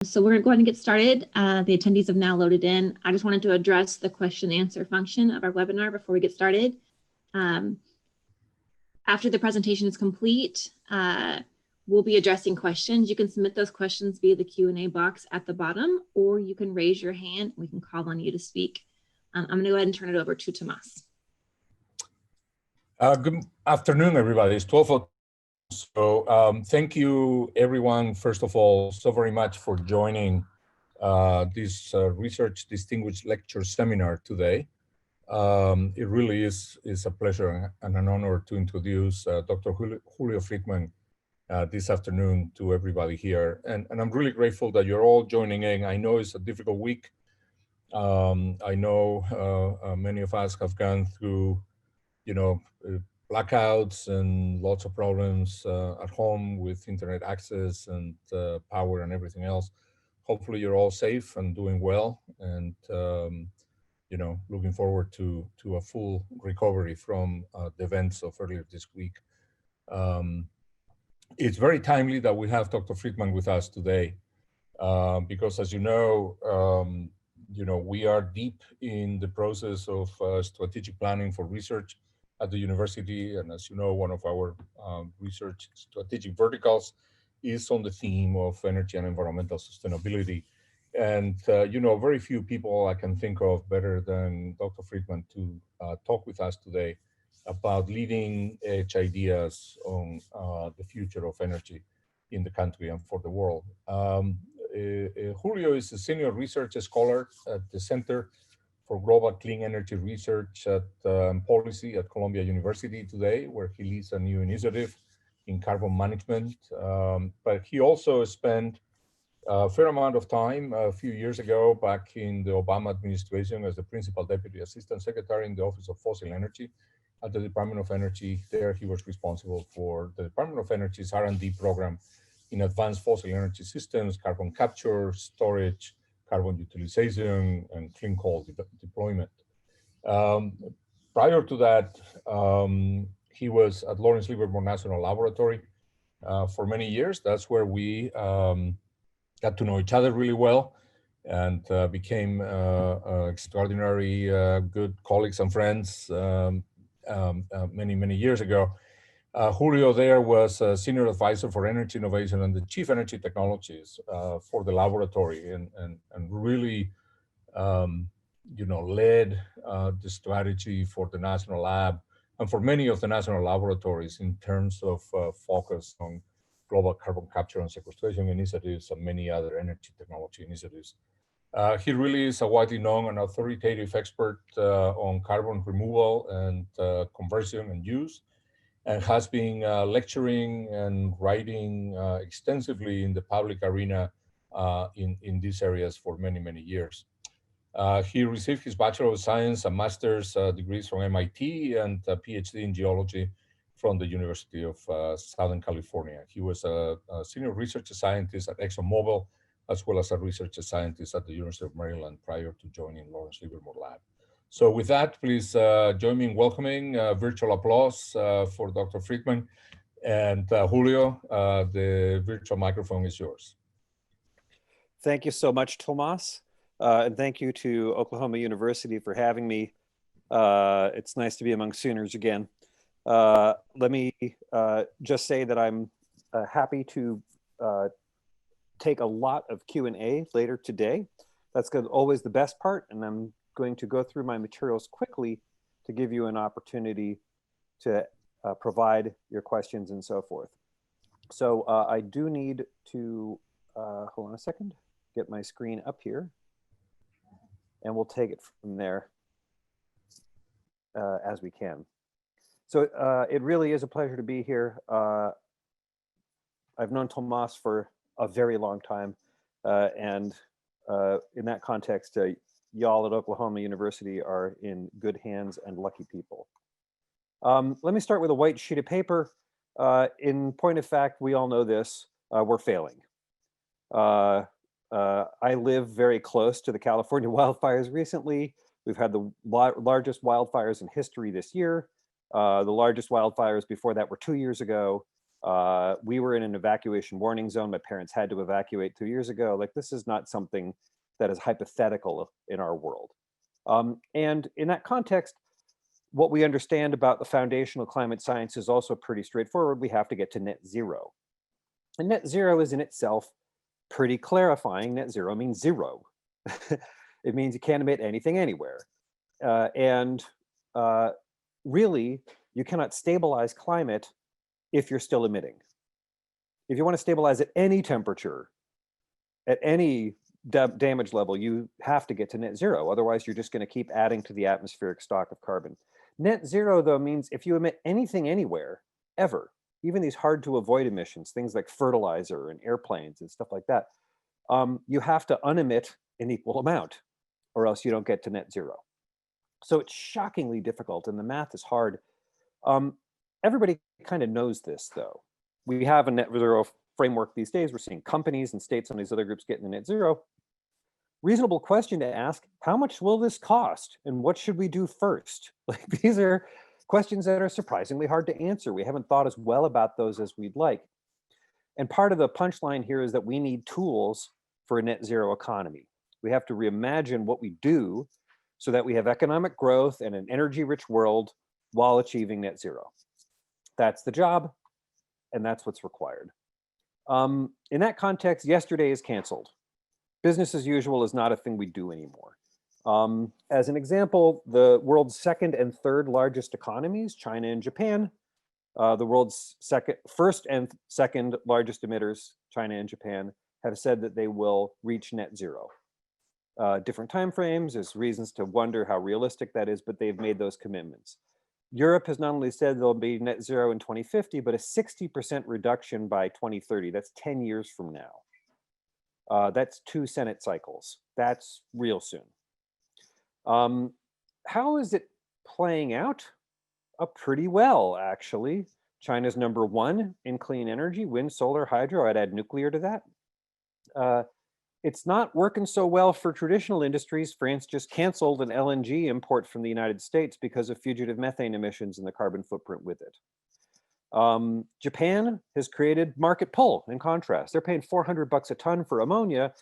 So we're going to get started. The attendees have now loaded in. I just wanted to address the question and answer function of our webinar before we get started. After the presentation is complete, we'll be addressing questions. You can submit those questions via the Q&A box at the bottom, or you can raise your hand. We can call on you to speak. I'm going to go ahead and turn it over to Tomas. Good afternoon, everybody. It's 12:00. So thank you, everyone, first of all, so very much for joining this Research Distinguished Lecture Seminar today. It really is a pleasure and an honor to introduce Dr. Julio Friedmann this afternoon to everybody here. And I'm really grateful that you're all joining in. I know it's a difficult week. I know many of us have gone through, blackouts and lots of problems at home with internet access and power and everything else. Hopefully you're all safe and doing well, and looking forward to a full recovery from the events of earlier this week. It's very timely that we have Dr. Friedmann with us today because, as you know, we are deep in the process of strategic planning for research at the university. And as you know, one of our research strategic verticals is on the theme of energy and environmental sustainability. And, very few people I can think of better than Dr. Friedmann to talk with us today about leading edge ideas on the future of energy in the country and for the world. Julio is a senior research scholar at the Center for Global Clean Energy Research at Policy at Columbia University today, where he leads a new initiative in carbon management. But he also spent a fair amount of time a few years ago back in the Obama administration as the Principal Deputy Assistant Secretary in the Office of Fossil Energy at the Department of Energy. There he was responsible for the Department of Energy's R&D program in advanced fossil energy systems, carbon capture, storage, carbon utilization, and clean coal deployment. Prior to that, he was at Lawrence Livermore National Laboratory for many years. That's where we got to know each other really well and became extraordinary good colleagues and friends many, many years ago. Julio there was a senior advisor for energy innovation and the chief energy technologies for the laboratory, and really, led the strategy for the national lab and for many of the national laboratories in terms of focus on global carbon capture and sequestration initiatives and many other energy technology initiatives. He really is a widely known and authoritative expert on carbon removal and conversion and use, and has been lecturing and writing extensively in the public arena in these areas for many, many years. He received his Bachelor of Science and Master's degrees from MIT and a PhD in geology from the University of Southern California. He was a senior research scientist at ExxonMobil, as well as a research scientist at the University of Maryland prior to joining Lawrence Livermore Lab. So with that, please join me in welcoming virtual applause for Dr. Friedmann. And Julio, the virtual microphone is yours. Thank you so much, Tomas. And thank you to Oklahoma University for having me. It's nice to be among Sooners again. Let me just say that I'm happy to take a lot of Q&A later today. That's always the best part, and I'm going to go through my materials quickly to give you an opportunity to provide your questions and so forth. So I do need to, hold on a second, get my screen up here, and we'll take it from there as we can. So it really is a pleasure to be here. I've known Tomas for a very long time, and in that context, y'all at Oklahoma University are in good hands and lucky people. Let me start with a white sheet of paper. In point of fact, we all know this, we're failing. I live very close to the California wildfires recently. We've had the largest wildfires in history this year. The largest wildfires before that were 2 years ago. We were in an evacuation warning zone. My parents had to evacuate 2 years ago. Like, this is not something that is hypothetical in our world. And in that context, what we understand about the foundational climate science is also pretty straightforward. We have to get to net zero. And net zero is in itself pretty clarifying. Net zero means zero. It means you can't emit anything anywhere. Really, you cannot stabilize climate if you're still emitting. If you want to stabilize at any temperature, at any damage level, you have to get to net zero. Otherwise, you're just going to keep adding to the atmospheric stock of carbon. Net zero, though, means if you emit anything anywhere, ever, even these hard to avoid emissions, things like fertilizer and airplanes and stuff like that, you have to unemit an equal amount, or else you don't get to net zero. So it's shockingly difficult, and the math is hard. Everybody kind of knows this, though. We have a net zero framework these days. We're seeing companies and states and these other groups getting to net zero. Reasonable question to ask, how much will this cost? And what should we do first? Like, these are questions that are surprisingly hard to answer. We haven't thought as well about those as we'd like. And part of the punchline here is that we need tools for a net zero economy. We have to reimagine what we do so that we have economic growth and an energy-rich world while achieving net zero. That's the job, and that's what's required. In that context, yesterday is canceled. Business as usual is not a thing we do anymore. As an example, the world's second and third largest economies, China and Japan, the world's first and second largest emitters, China and Japan, have said that they will reach net zero. Different timeframes, there's reasons to wonder how realistic that is, but they've made those commitments. Europe has not only said they'll be net zero in 2050, but a 60% reduction by 2030. That's 10 years from now. That's 2 Senate cycles. That's real soon. How is it playing out? Pretty well, actually. China's #1 in clean energy, wind, solar, hydro. I'd add nuclear to that. It's not working so well for traditional industries. France just canceled an LNG import from the United States because of fugitive methane emissions and the carbon footprint with it. Japan has created market pull, in contrast. They're paying $400 a ton for ammonia.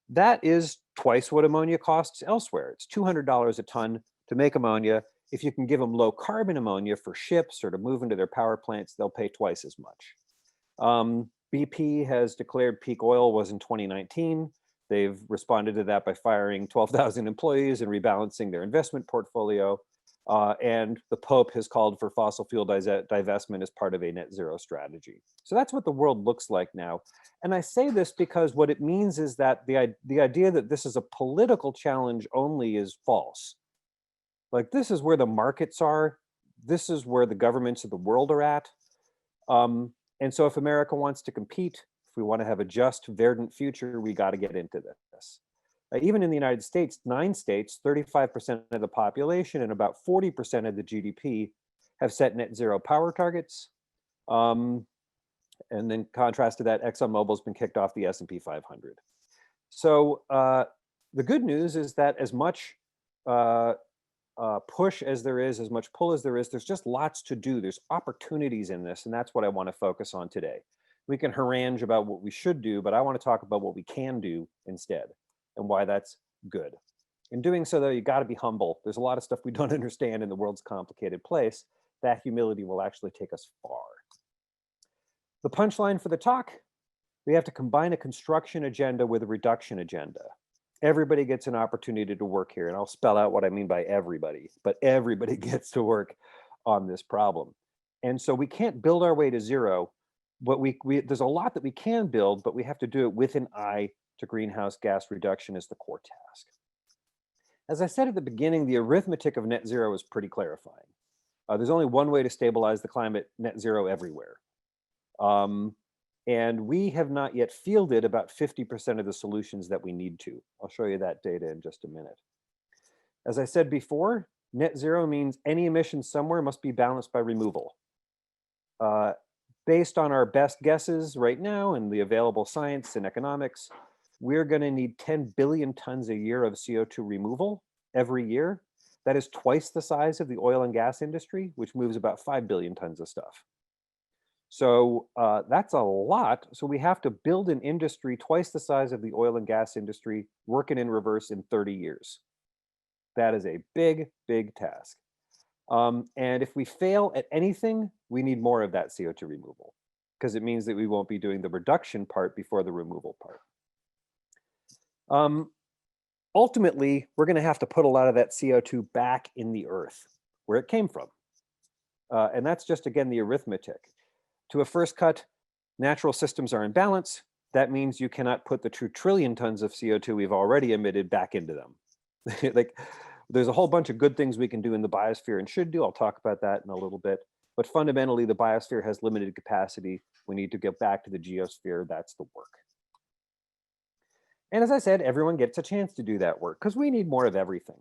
That is twice what ammonia costs elsewhere. It's $200 a ton to make ammonia. If you can give them low carbon ammonia for ships or to move into their power plants, they'll pay twice as much. BP has declared peak oil was in 2019. They've responded to that by firing 12,000 employees and rebalancing their investment portfolio. And the Pope has called for fossil fuel divestment as part of a net zero strategy. So that's what the world looks like now. And I say this because what it means is that the idea that this is a political challenge only is false. Like, this is where the markets are. This is where the governments of the world are at. And so if America wants to compete, if we want to have a just, verdant future, we got to get into this. Even in the United States, 9 states, 35% of the population and about 40% of the GDP have set net zero power targets. And then contrast to that, ExxonMobil's been kicked off the S&P 500. So the good news is that as much push as there is, as much pull as there is, there's just lots to do. There's opportunities in this, and that's what I want to focus on today. We can harangue about what we should do, but I want to talk about what we can do instead and why that's good. In doing so, though, you got to be humble. There's a lot of stuff we don't understand, and the world's a complicated place. That humility will actually take us far. The punchline for the talk: we have to combine a construction agenda with a reduction agenda. Everybody gets an opportunity to work here, and I'll spell out what I mean by everybody, but everybody gets to work on this problem. And so we can't build our way to zero, but there's a lot that we can build, but we have to do it with an eye to greenhouse gas reduction as the core task. As I said at the beginning, the arithmetic of net zero is pretty clarifying. There's only one way to stabilize the climate: net zero everywhere. And we have not yet fielded about 50% of the solutions that we need to. I'll show you that data in just a minute. As I said before, net zero means any emissions somewhere must be balanced by removal. Based on our best guesses right now and the available science and economics, we're going to need 10 billion tons a year of CO2 removal every year. That is twice the size of the oil and gas industry, which moves about 5 billion tons of stuff. So that's a lot. So we have to build an industry twice the size of the oil and gas industry, working in reverse in 30 years. That is a big, big task. And if we fail at anything, we need more of that CO2 removal, because it means that we won't be doing the reduction part before the removal part. Ultimately, we're going to have to put a lot of that CO2 back in the earth where it came from. And that's just, again, the arithmetic. To a first cut, natural systems are in balance. That means you cannot put the 2 trillion tons of CO2 we've already emitted back into them. Like, there's a whole bunch of good things we can do in the biosphere and should do. I'll talk about that in a little bit. But fundamentally, the biosphere has limited capacity. We need to get back to the geosphere. That's the work. And as I said, everyone gets a chance to do that work because we need more of everything.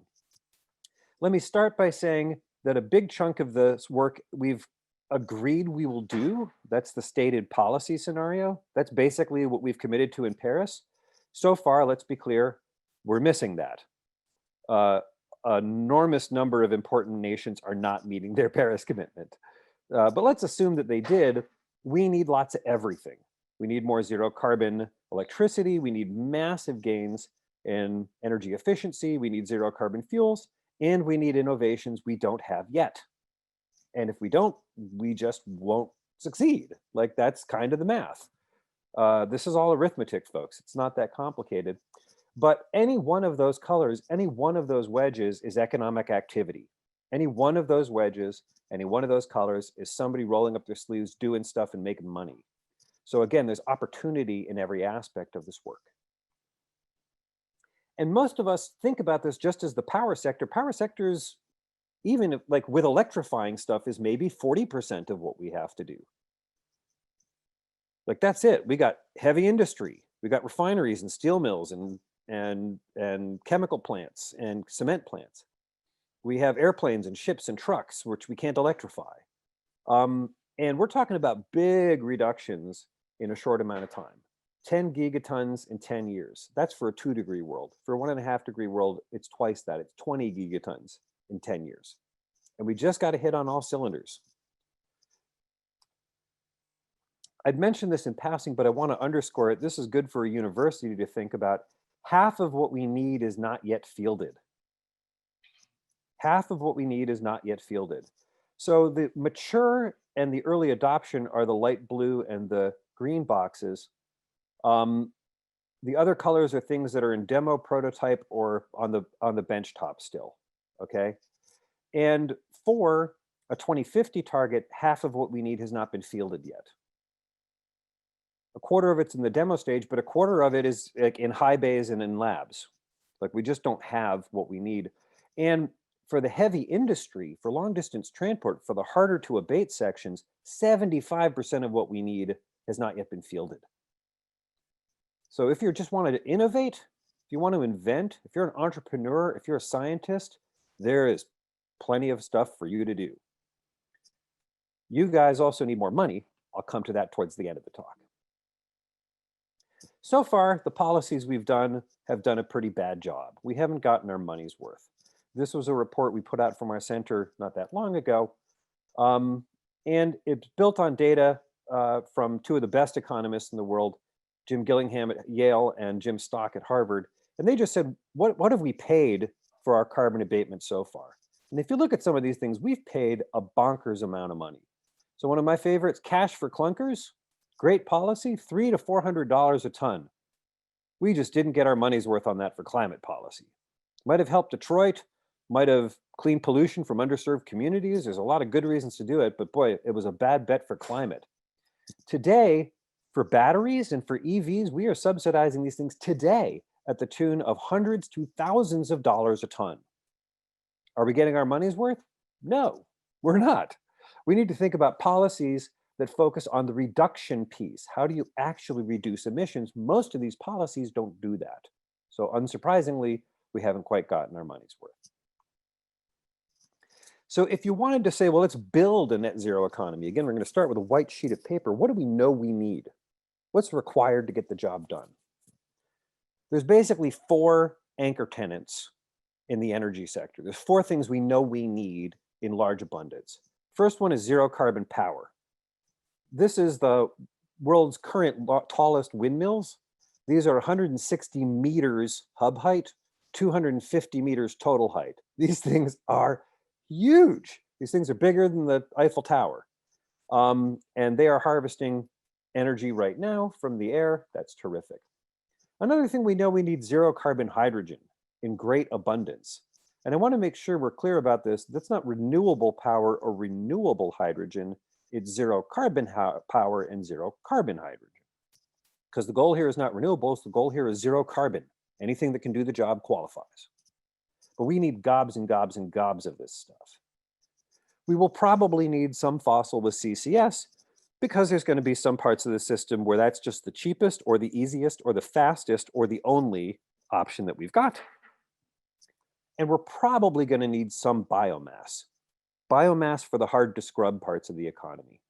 Let me start by saying that a big chunk of this work we've agreed we will do. That's the stated policy scenario. That's basically what we've committed to in Paris. So far, let's be clear, we're missing that. An enormous number of important nations are not meeting their Paris commitment. But let's assume that they did. We need lots of everything. We need more zero carbon electricity. We need massive gains in energy efficiency. We need zero carbon fuels. And we need innovations we don't have yet. And if we don't, we just won't succeed. Like, that's kind of the math. This is all arithmetic, folks. It's not that complicated. But any one of those colors, any one of those wedges is economic activity. Any one of those wedges, any one of those colors is somebody rolling up their sleeves, doing stuff and making money. So again, there's opportunity in every aspect of this work. And most of us think about this just as the power sector. Power sectors, even like with electrifying stuff, is maybe 40% of what we have to do. Like, that's it. We got heavy industry. We got refineries and steel mills and chemical plants and cement plants. We have airplanes and ships and trucks, which we can't electrify. And we're talking about big reductions in a short amount of time. 10 gigatons in 10 years. That's for a 2-degree world. For a 1.5-degree world, it's twice that. It's 20 gigatons in 10 years. And we just got to hit on all cylinders. I'd mentioned this in passing, but I want to underscore it. This is good for a university to think about. Half of what we need is not yet fielded. Half of what we need is not yet fielded. So the mature and the early adoption are the light blue and the green boxes. The other colors are things that are in demo, prototype, or on the bench top still, okay? And for a 2050 target, half of what we need has not been fielded yet. A quarter of it's in the demo stage, but a quarter of it is like in high bays and in labs. Like, we just don't have what we need. And for the heavy industry, for long distance transport, for the harder to abate sections, 75% of what we need has not yet been fielded. So if you just wanted to innovate, if you want to invent, if you're an entrepreneur, if you're a scientist, there is plenty of stuff for you to do. You guys also need more money. I'll come to that towards the end of the talk. So far, the policies we've done have done a pretty bad job. We haven't gotten our money's worth. This was a report we put out from our center not that long ago. And it's built on data from 2 of the best economists in the world, Jim Gillingham at Yale and Jim Stock at Harvard. And they just said, what have we paid for our carbon abatement so far? And if you look at some of these things, we've paid a bonkers amount of money. So one of my favorites, cash for clunkers, great policy, $300 to $400 a ton. We just didn't get our money's worth on that for climate policy. Might have helped Detroit, might have cleaned pollution from underserved communities. There's a lot of good reasons to do it, but boy, it was a bad bet for climate. Today, for batteries and for EVs, we are subsidizing these things today at the tune of hundreds to thousands of dollars a ton. Are we getting our money's worth? No, we're not. We need to think about policies that focus on the reduction piece. How do you actually reduce emissions? Most of these policies don't do that. So unsurprisingly, we haven't quite gotten our money's worth. So if you wanted to say, well, let's build a net zero economy, again, we're going to start with a white sheet of paper. What do we know we need? What's required to get the job done? There's basically 4 anchor tenants in the energy sector. There's 4 things we know we need in large abundance. First one is zero carbon power. This is the world's current tallest windmills. These are 160 meters hub height, 250 meters total height. These things are huge. These things are bigger than the Eiffel Tower. And they are harvesting energy right now from the air. That's terrific. Another thing we know, we need zero carbon hydrogen in great abundance. And I want to make sure we're clear about this. That's not renewable power or renewable hydrogen. It's zero carbon power and zero carbon hydrogen. Because the goal here is not renewables. The goal here is zero carbon. Anything that can do the job qualifies. But we need gobs and gobs and gobs of this stuff. We will probably need some fossil with CCS because there's going to be some parts of the system where that's just the cheapest or the easiest or the fastest or the only option that we've got. And we're probably going to need some biomass. Biomass for the hard to scrub parts of the economy.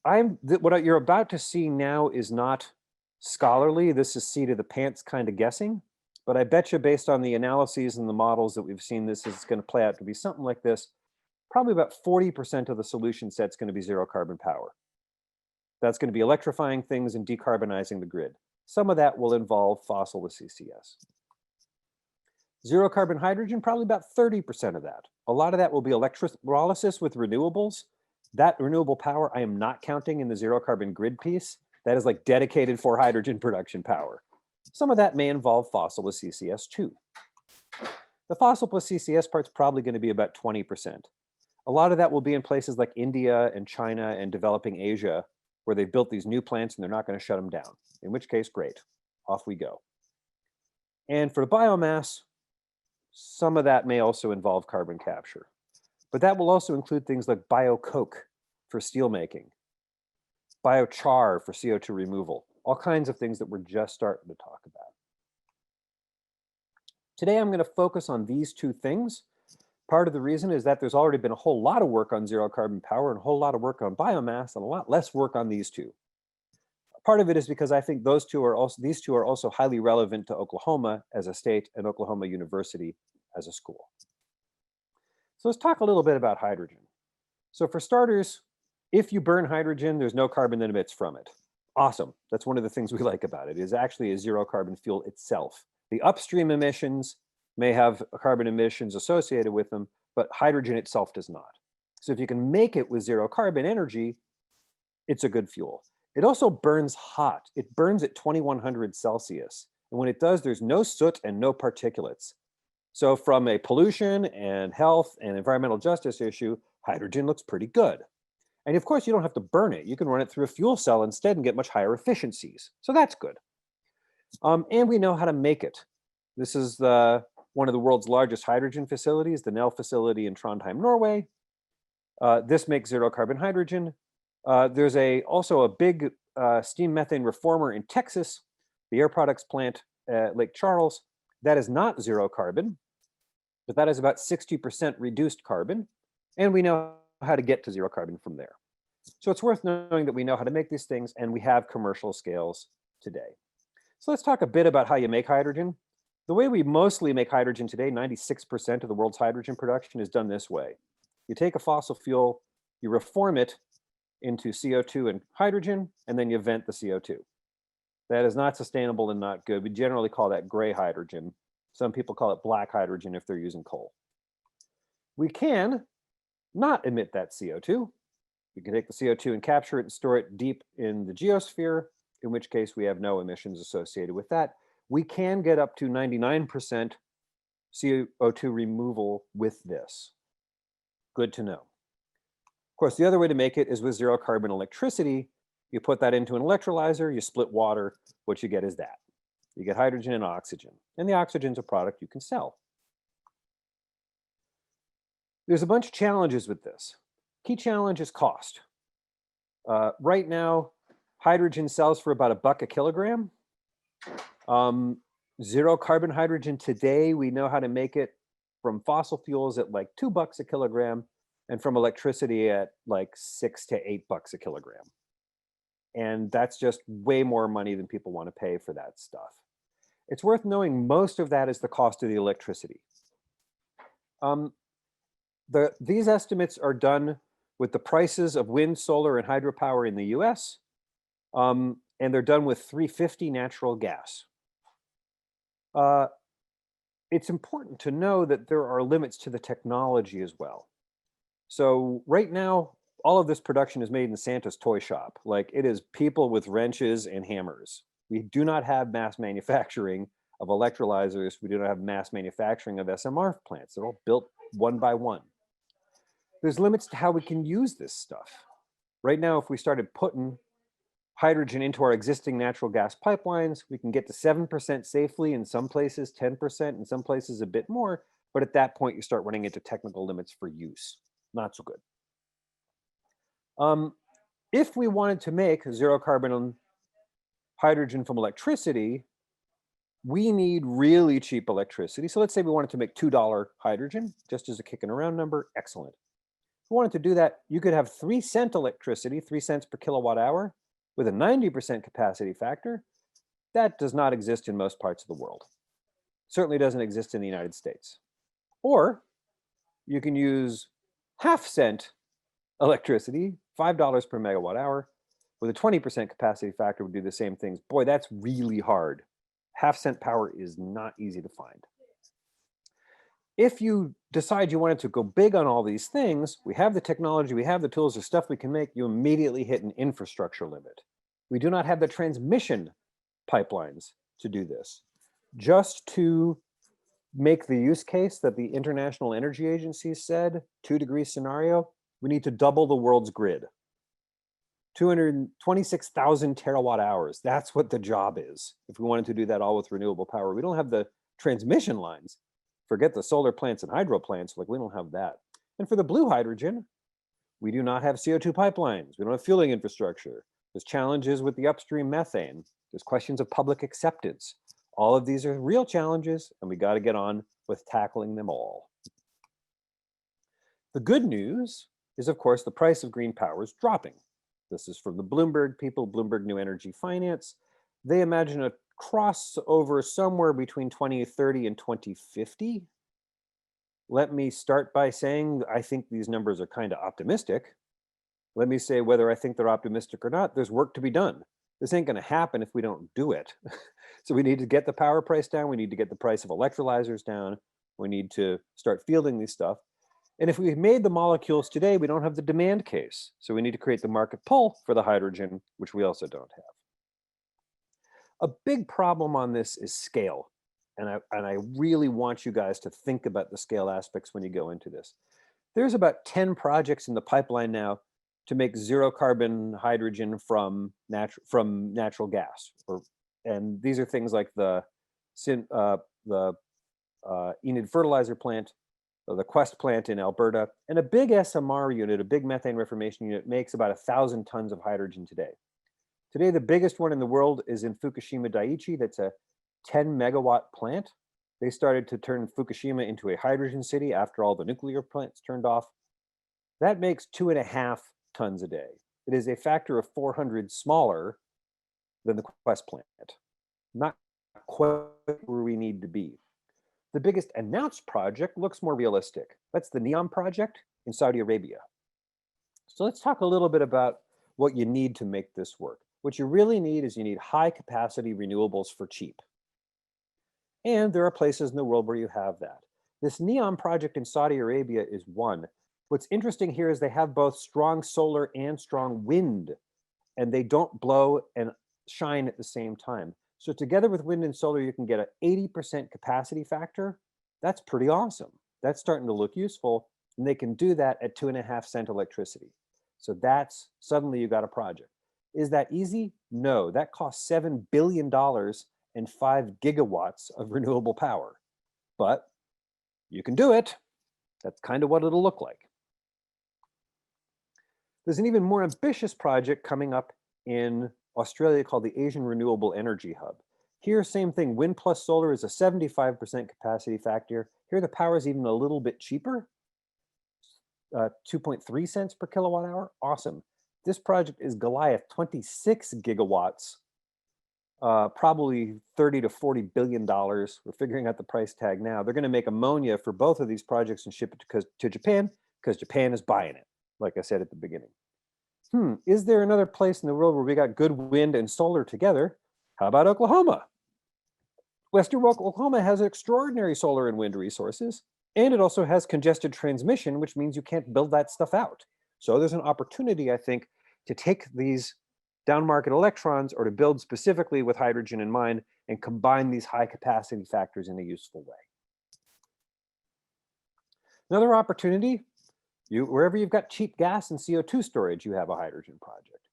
What you're about to see now is not scholarly. This is seat of the pants kind of guessing. But I bet you based on the analyses and the models that we've seen, this is going to play out to be something like this. Probably about 40% of the solution set is going to be zero carbon power. That's going to be electrifying things and decarbonizing the grid. Some of that will involve fossil with CCS. Zero carbon hydrogen, probably about 30% of that. A lot of that will be electrolysis with renewables. That renewable power, I am not counting in the zero carbon grid piece. That is like dedicated for hydrogen production power. Some of that may involve fossil with CCS too. The fossil plus CCS part's probably going to be about 20%. A lot of that will be in places like India and China and developing Asia, where they've built these new plants and they're not going to shut them down. In which case, great, off we go. And for the biomass, some of that may also involve carbon capture. But that will also include things like biocoke for steel making, biochar for CO2 removal, all kinds of things that we're just starting to talk about. Today, I'm going to focus on these two things. Part of the reason is that there's already been a whole lot of work on zero carbon power and a whole lot of work on biomass and a lot less work on these two. Part of it is because I think these two are also highly relevant to Oklahoma as a state and Oklahoma University as a school. So let's talk a little bit about hydrogen. So for starters, if you burn hydrogen, there's no carbon that emits from it. Awesome. That's one of the things we like about it. It is actually a zero carbon fuel itself. The upstream emissions may have carbon emissions associated with them, but hydrogen itself does not. So if you can make it with zero carbon energy, it's a good fuel. It also burns hot. It burns at 2100 Celsius. And when it does, there's no soot and no particulates. So from a pollution and health and environmental justice issue, hydrogen looks pretty good. And of course, you don't have to burn it. You can run it through a fuel cell instead and get much higher efficiencies. So that's good. And we know how to make it. This is one of the world's largest hydrogen facilities, the Nel facility in Trondheim, Norway. This makes zero carbon hydrogen. There's also a big steam methane reformer in Texas, the Air Products plant at Lake Charles. That is not zero carbon, but that is about 60% reduced carbon. And we know how to get to zero carbon from there. So it's worth knowing that we know how to make these things and we have commercial scales today. So let's talk a bit about how you make hydrogen. The way we mostly make hydrogen today, 96% of the world's hydrogen production is done this way. You take a fossil fuel, you reform it into CO2 and hydrogen, and then you vent the CO2. That is not sustainable and not good. We generally call that gray hydrogen. Some people call it black hydrogen if they're using coal. We can not emit that CO2. We can take the CO2 and capture it and store it deep in the geosphere, in which case we have no emissions associated with that. We can get up to 99% CO2 removal with this. Good to know. Of course, the other way to make it is with zero carbon electricity. You put that into an electrolyzer, you split water, what you get is that. You get hydrogen and oxygen, and the oxygen is a product you can sell. There's a bunch of challenges with this. Key challenge is cost. Right now, hydrogen sells for about $1 a kilogram. Zero carbon hydrogen today, we know how to make it from fossil fuels at like $2 a kilogram and from electricity at like $6 to $8 a kilogram. And that's just way more money than people want to pay for that stuff. It's worth knowing most of that is the cost of the electricity. These estimates are done with the prices of wind, solar, and hydropower in the US. And they're done with 350 natural gas. It's important to know that there are limits to the technology as well. So right now, all of this production is made in Santa's toy shop. Like, it is people with wrenches and hammers. We do not have mass manufacturing of electrolyzers. We do not have mass manufacturing of SMR plants. They're all built one by one. There's limits to how we can use this stuff. Right now, if we started putting hydrogen into our existing natural gas pipelines, we can get to 7% safely in some places, 10%, in some places a bit more. But at that point, you start running into technical limits for use. Not so good. If we wanted to make zero carbon hydrogen from electricity, we need really cheap electricity. So let's say we wanted to make $2 hydrogen, just as a kicking around number. Excellent. If we wanted to do that, you could have 3-cent electricity, 3 cents per kilowatt hour, with a 90% capacity factor. That does not exist in most parts of the world. Certainly doesn't exist in the United States. Or you can use half-cent electricity, $5 per megawatt hour, with a 20% capacity factor would do the same things. Boy, that's really hard. Half-cent power is not easy to find. If you decide you wanted to go big on all these things, we have the technology, we have the tools, there's stuff we can make, you immediately hit an infrastructure limit. We do not have the transmission pipelines to do this. Just to make the use case that the International Energy Agency said, 2-degree scenario, we need to double the world's grid. 226,000 terawatt hours. That's what the job is. If we wanted to do that all with renewable power, we don't have the transmission lines. Forget the solar plants and hydro plants, like we don't have that. And for the blue hydrogen, we do not have CO2 pipelines. We don't have fueling infrastructure. There's challenges with the upstream methane. There's questions of public acceptance. All of these are real challenges, and we got to get on with tackling them all. The good news is, of course, the price of green power is dropping. This is from the Bloomberg people, Bloomberg New Energy Finance. They imagine a crossover somewhere between 2030 and 2050. Let me start by saying I think these numbers are kind of optimistic. Let me say whether I think they're optimistic or not, there's work to be done. This ain't going to happen if we don't do it. So we need to get the power price down. We need to get the price of electrolyzers down. We need to start fielding these stuff. And if we made the molecules today, we don't have the demand case. So we need to create the market pull for the hydrogen, which we also don't have. A big problem on this is scale. And I really want you guys to think about the scale aspects when you go into this. There's about 10 projects in the pipeline now to make zero carbon hydrogen from natural gas. And these are things like the Enid fertilizer plant, the Quest plant in Alberta, and a big SMR unit, a big methane reformation unit, makes about 1,000 tons of hydrogen today. Today, the biggest one in the world is in Fukushima Daiichi. That's a 10 megawatt plant. They started to turn Fukushima into a hydrogen city after all the nuclear plants turned off. That makes 2.5 tons a day. It is a factor of 400 smaller than the Quest plant. Not quite where we need to be. The biggest announced project looks more realistic. That's the NEOM project in Saudi Arabia. So let's talk a little bit about what you need to make this work. What you really need is you need high capacity renewables for cheap. And there are places in the world where you have that. This NEOM project in Saudi Arabia is one. What's interesting here is they have both strong solar and strong wind, and they don't blow and shine at the same time. So together with wind and solar, you can get an 80% capacity factor. That's pretty awesome. That's starting to look useful, and they can do that at 2.5-cent electricity. So that's, suddenly you got a project. Is that easy? No, that costs $7 billion and 5 gigawatts of renewable power. But you can do it. That's kind of what it'll look like. There's an even more ambitious project coming up in Australia called the Asian Renewable Energy Hub. Here, same thing, wind plus solar is a 75% capacity factor. Here, the power is even a little bit cheaper, 2.3 cents per kilowatt hour. Awesome. This project is Goliath, 26 gigawatts, probably 30 to $40 billion. We're figuring out the price tag now. They're going to make ammonia for both of these projects and ship it to Japan because Japan is buying it. like I said at the beginning. Is there another place in the world where we got good wind and solar together? How about Oklahoma? Western Oklahoma has extraordinary solar and wind resources, and it also has congested transmission, which means you can't build that stuff out. So there's an opportunity, I think, to take these down market electrons or to build specifically with hydrogen in mind and combine these high capacity factors in a useful way. Another opportunity, wherever you've got cheap gas and CO2 storage, you have a hydrogen project.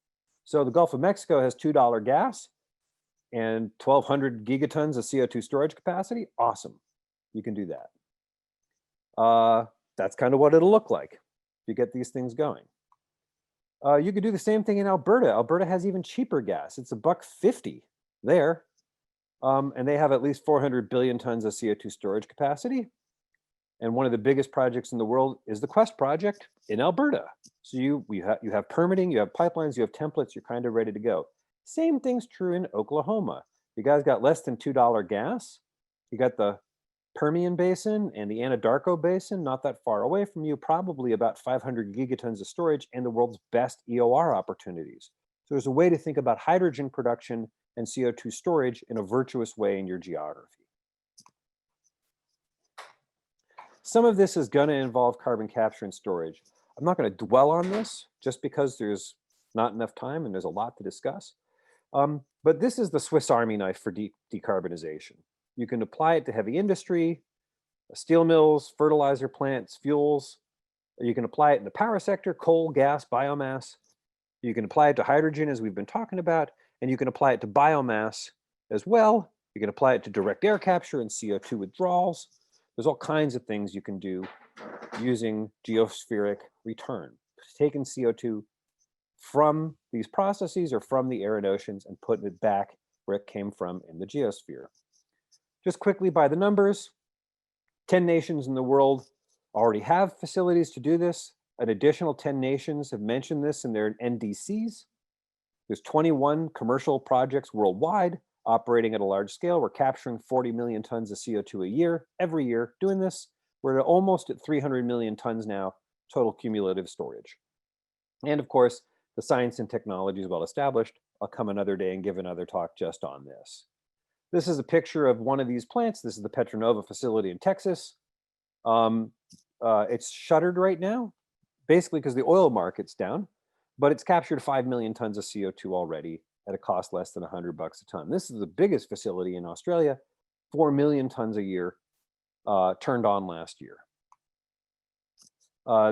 So the Gulf of Mexico has $2 gas and 1,200 gigatons of CO2 storage capacity. Awesome, you can do that. That's kind of what it'll look like if you get these things going. You could do the same thing in Alberta. Alberta has even cheaper gas. It's $1.50 there. And they have at least 400 billion tons of CO2 storage capacity. And one of the biggest projects in the world is the Quest project in Alberta. So you have permitting, you have pipelines, you have templates, you're kind of ready to go. Same thing's true in Oklahoma. You guys got less than $2 gas. You got the Permian Basin and the Anadarko Basin, not that far away from you, probably about 500 gigatons of storage and the world's best EOR opportunities. So there's a way to think about hydrogen production and CO2 storage in a virtuous way in your geography. Some of this is going to involve carbon capture and storage. I'm not going to dwell on this just because there's not enough time and there's a lot to discuss. But this is the Swiss Army knife for decarbonization. You can apply it to heavy industry, steel mills, fertilizer plants, fuels. You can apply it in the power sector, coal, gas, biomass. You can apply it to hydrogen, as we've been talking about, and you can apply it to biomass as well. You can apply it to direct air capture and CO2 withdrawals. There's all kinds of things you can do using geospheric return, taking CO2 from these processes or from the air and oceans and putting it back where it came from in the geosphere. Just quickly by the numbers, 10 nations in the world already have facilities to do this. An additional 10 nations have mentioned this in their NDCs. There's 21 commercial projects worldwide operating at a large scale. We're capturing 40 million tons of CO2 a year, every year doing this. We're almost at 300 million tons now, total cumulative storage. And of course, the science and technology is well established. I'll come another day and give another talk just on this. This is a picture of one of these plants. This is the Petronova facility in Texas. It's shuttered right now, basically because the oil market's down, but it's captured 5 million tons of CO2 already at a cost less than $100 a ton. This is the biggest facility in Australia, 4 million tons a year, turned on last year.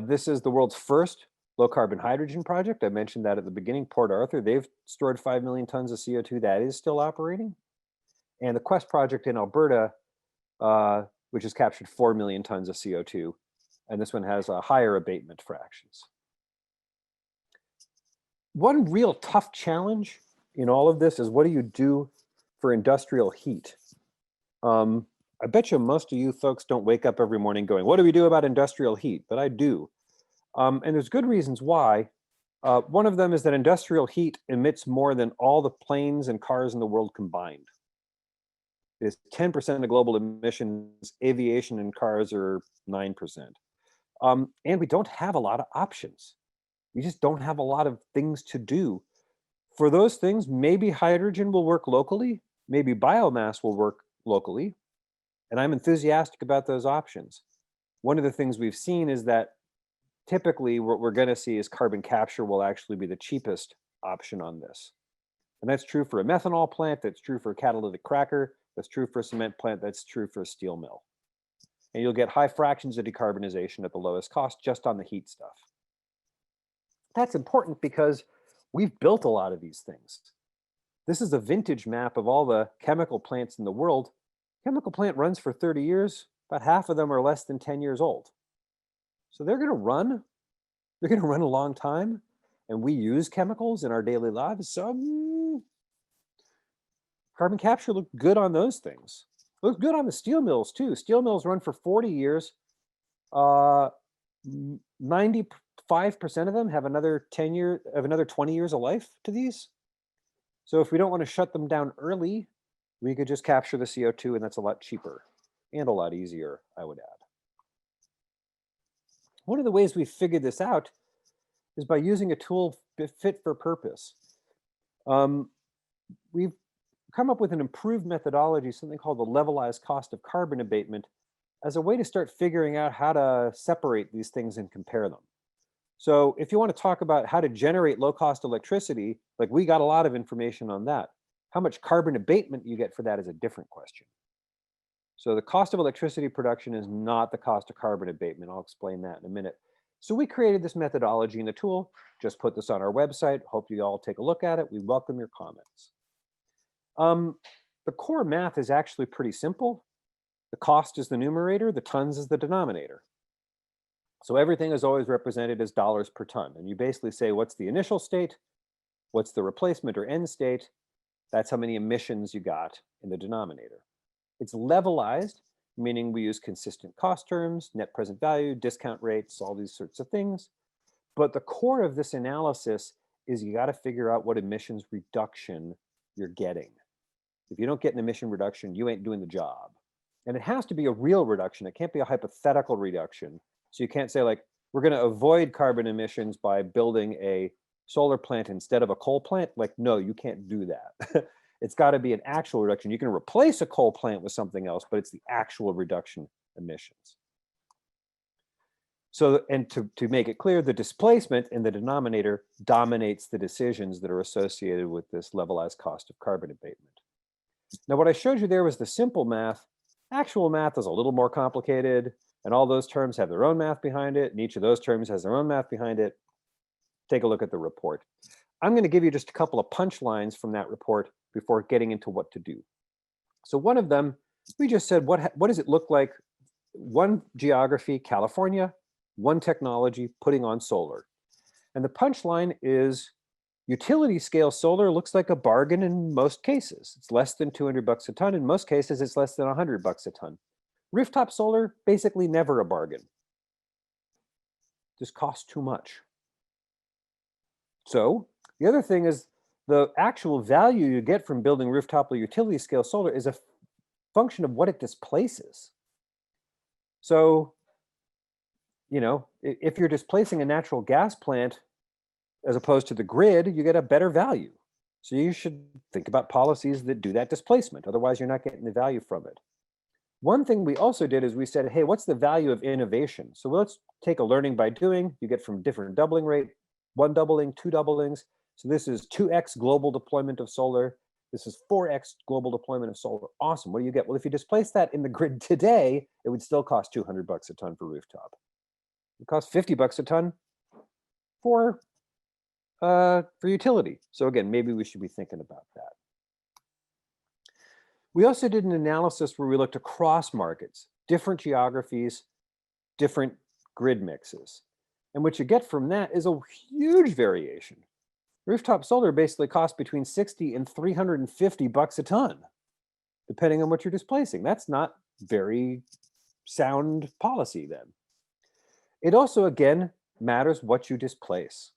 This is the world's first low carbon hydrogen project. I mentioned that at the beginning, Port Arthur. They've stored 5 million tons of CO2 that is still operating. And the Quest project in Alberta, which has captured 4 million tons of CO2. And this one has higher abatement fractions. One real tough challenge in all of this is, what do you do for industrial heat? I bet you most of you folks don't wake up every morning going, what do we do about industrial heat? But I do. And there's good reasons why. One of them is that industrial heat emits more than all the planes and cars in the world combined. It's 10% of global emissions. Aviation and cars are 9%. And we don't have a lot of options. We just don't have a lot of things to do. For those things, maybe hydrogen will work locally, maybe biomass will work locally, and I'm enthusiastic about those options. One of the things we've seen is that typically what we're going to see is carbon capture will actually be the cheapest option on this. And that's true for a methanol plant, that's true for a catalytic cracker, that's true for a cement plant, that's true for a steel mill. And you'll get high fractions of decarbonization at the lowest cost just on the heat stuff. That's important because we've built a lot of these things. This is a vintage map of all the chemical plants in the world. Chemical plant runs for 30 years, about half of them are less than 10 years old. So they're gonna run a long time, and we use chemicals in our daily lives, so carbon capture looked good on those things. Looks good on the steel mills too. Steel mills run for 40 years. 95% of them have another 20 years of life to these. So if we don't want to shut them down early, we could just capture the CO2, and that's a lot cheaper and a lot easier, I would add. One of the ways we figured this out is by using a tool fit for purpose. We've come up with an improved methodology, something called the levelized cost of carbon abatement, as a way to start figuring out how to separate these things and compare them. So if you want to talk about how to generate low-cost electricity, like we got a lot of information on that. How much carbon abatement you get for that is a different question. So the cost of electricity production is not the cost of carbon abatement. I'll explain that in a minute. So we created this methodology in the tool, just put this on our website. Hope you all take a look at it. We welcome your comments. The core math is actually pretty simple. The cost is the numerator, the tons is the denominator. So everything is always represented as dollars per ton. And you basically say, what's the initial state? What's the replacement or end state? That's how many emissions you got in the denominator. It's levelized, meaning we use consistent cost terms, net present value, discount rates, all these sorts of things. But the core of this analysis is you got to figure out what emissions reduction you're getting. If you don't get an emission reduction, you ain't doing the job. And it has to be a real reduction. It can't be a hypothetical reduction. So you can't say like, we're going to avoid carbon emissions by building a solar plant instead of a coal plant. Like, no, you can't do that. It's got to be an actual reduction. You can replace a coal plant with something else, but it's the actual reduction emissions. So, and to make it clear, the displacement in the denominator dominates the decisions that are associated with this levelized cost of carbon abatement. Now, what I showed you there was the simple math. Actual math is a little more complicated, and all those terms have their own math behind it, and each of those terms has their own math behind it. Take a look at the report. I'm going to give you just a couple of punchlines from that report before getting into what to do. So one of them, we just said, what does it look like? One geography, California, one technology, putting on solar. And the punchline is utility scale solar looks like a bargain in most cases. It's less than $200 a ton. In most cases, it's less than $100 a ton. Rooftop solar, basically never a bargain. Just costs too much. So the other thing is the actual value you get from building rooftop or utility scale solar is a function of what it displaces. So, you know, if you're displacing a natural gas plant as opposed to the grid, you get a better value. So you should think about policies that do that displacement. Otherwise, you're not getting the value from it. One thing we also did is we said, hey, what's the value of innovation? So let's take a learning by doing. You get from different doubling rate, 1 doubling, 2 doublings. So this is 2x global deployment of solar. This is 4x global deployment of solar. Awesome. What do you get? Well, if you displace that in the grid today, it would still cost $200 a ton for rooftop. It costs $50 a ton for utility. So again, maybe we should be thinking about that. We also did an analysis where we looked across markets, different geographies, different grid mixes. And what you get from that is a huge variation. Rooftop solar basically costs between $60 and $350 a ton, depending on what you're displacing. That's not very sound policy then. It also, again, matters what you displace.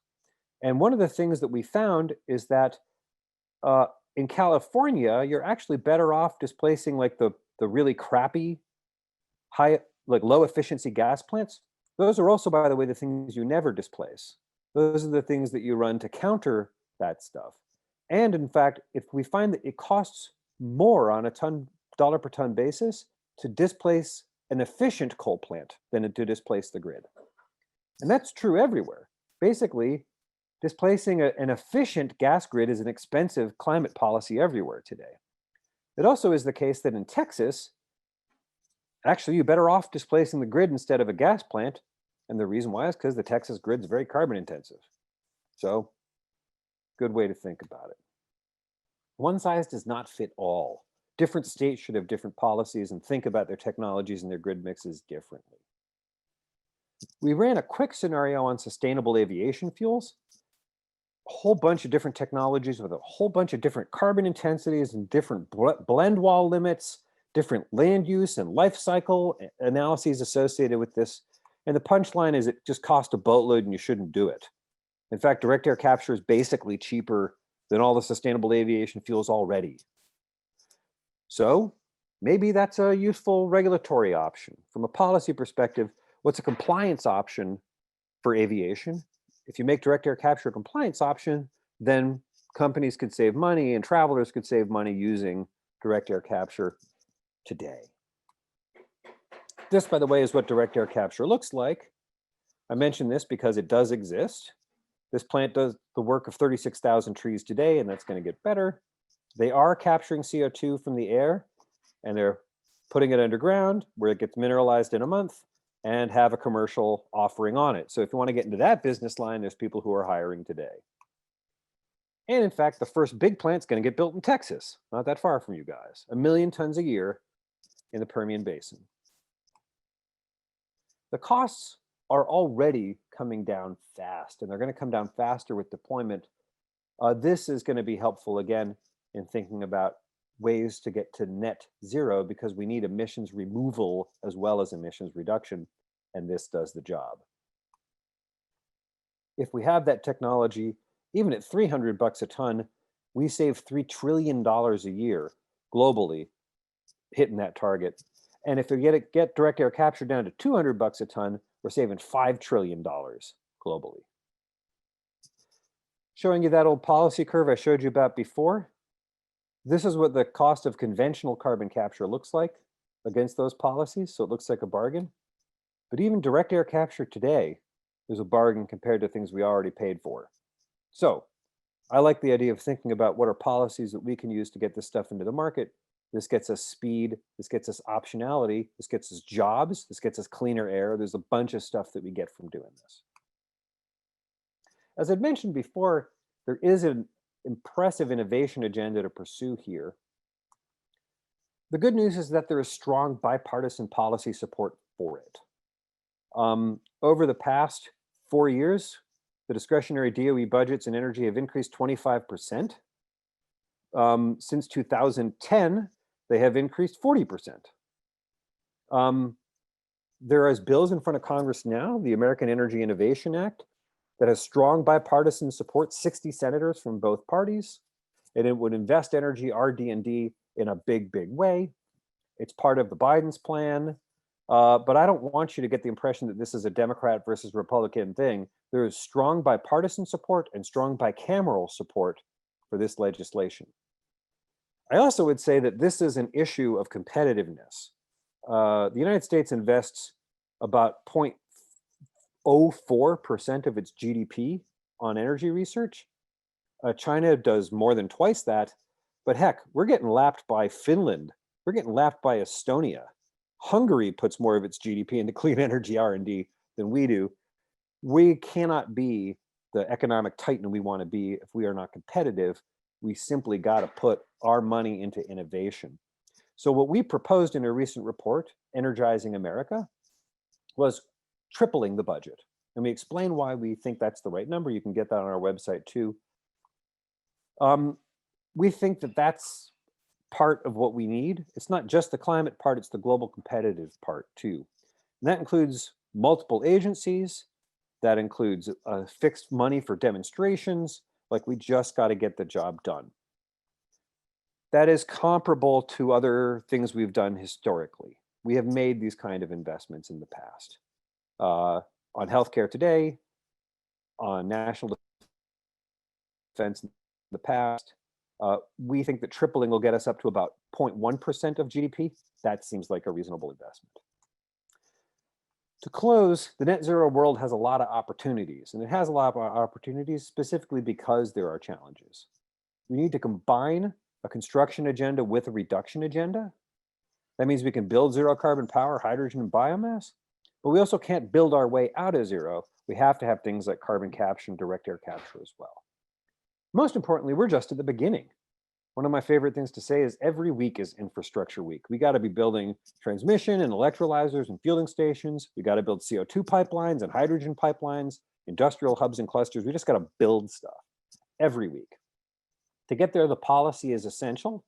And one of the things that we found is that in California, you're actually better off displacing like the really crappy, low efficiency gas plants. Those are also, by the way, the things you never displace. Those are the things that you run to counter that stuff. And in fact, if we find that it costs more on a dollar per ton basis to displace an efficient coal plant than to displace the grid. And that's true everywhere. Basically, displacing an efficient gas grid is an expensive climate policy everywhere today. It also is the case that in Texas, actually, you're better off displacing the grid instead of a gas plant. And the reason why is because the Texas grid is very carbon intensive. So, good way to think about it. One size does not fit all. Different states should have different policies and think about their technologies and their grid mixes differently. We ran a quick scenario on sustainable aviation fuels. A whole bunch of different technologies with a whole bunch of different carbon intensities and different blend wall limits, different land use and life cycle analyses associated with this. And the punchline is it just cost a boatload and you shouldn't do it. In fact, direct air capture is basically cheaper than all the sustainable aviation fuels already. So maybe that's a useful regulatory option. From a policy perspective, what's a compliance option for aviation? if you make direct air capture a compliance option, then companies could save money and travelers could save money using direct air capture today. This, by the way, is what direct air capture looks like. I mention this because it does exist. This plant does the work of 36,000 trees today, and that's going to get better. They are capturing CO2 from the air, and they're putting it underground where it gets mineralized in a month and have a commercial offering on it. So if you want to get into that business line, there's people who are hiring today. And in fact, the first big plant's going to get built in Texas, not that far from you guys, 1 million tons a year in the Permian Basin. The costs are already coming down fast, and they're going to come down faster with deployment. This is going to be helpful again in thinking about ways to get to net zero, because we need emissions removal as well as emissions reduction, and this does the job. If we have that technology, even at $300 a ton, we save $3 trillion a year globally hitting that target. And if we get direct air capture down to $200 a ton, we're saving $5 trillion globally. Showing you that old policy curve I showed you about before. This is what the cost of conventional carbon capture looks like against those policies. So it looks like a bargain. But even direct air capture today is a bargain compared to things we already paid for. So I like the idea of thinking about what are policies that we can use to get this stuff into the market. This gets us speed, this gets us optionality, this gets us jobs, this gets us cleaner air. There's a bunch of stuff that we get from doing this. As I've mentioned before, there is an impressive innovation agenda to pursue here. The good news is that there is strong bipartisan policy support for it. Over the past 4 years, the discretionary DOE budgets in energy have increased 25%. Since 2010, they have increased 40%. There is bills in front of Congress now, the American Energy Innovation Act, that has strong bipartisan support, 60 senators from both parties, and it would invest energy RD&D in a big, big way. It's part of the Biden's plan, but I don't want you to get the impression that this is a Democrat versus Republican thing. There is strong bipartisan support and strong bicameral support for this legislation. I also would say that this is an issue of competitiveness. The United States invests about 0.04% of its GDP on energy research. China does more than twice that, but heck, we're getting lapped by Finland. We're getting lapped by Estonia. Hungary puts more of its GDP into clean energy R&D than we do. We cannot be the economic titan we want to be if we are not competitive. We simply got to put our money into innovation. So what we proposed in a recent report, Energizing America, was tripling the budget. And we explain why we think that's the right number. You can get that on our website too. We think that that's part of what we need. It's not just the climate part, it's the global competitive part too. And that includes multiple agencies. That includes fixed money for demonstrations. Like, we just got to get the job done. That is comparable to other things we've done historically. We have made these kind of investments in the past. On healthcare today, on national defense in the past. We think that tripling will get us up to about 0.1% of GDP. That seems like a reasonable investment. To close, the net zero world has a lot of opportunities, and it has a lot of opportunities specifically because there are challenges. We need to combine a construction agenda with a reduction agenda. That means we can build zero carbon power, hydrogen, and biomass, but we also can't build our way out of zero. We have to have things like carbon capture and direct air capture as well. Most importantly, we're just at the beginning. One of my favorite things to say is every week is infrastructure week. We got to be building transmission and electrolyzers and fueling stations. We got to build CO2 pipelines and hydrogen pipelines, industrial hubs and clusters. We just got to build stuff every week. To get there, the policy is essential.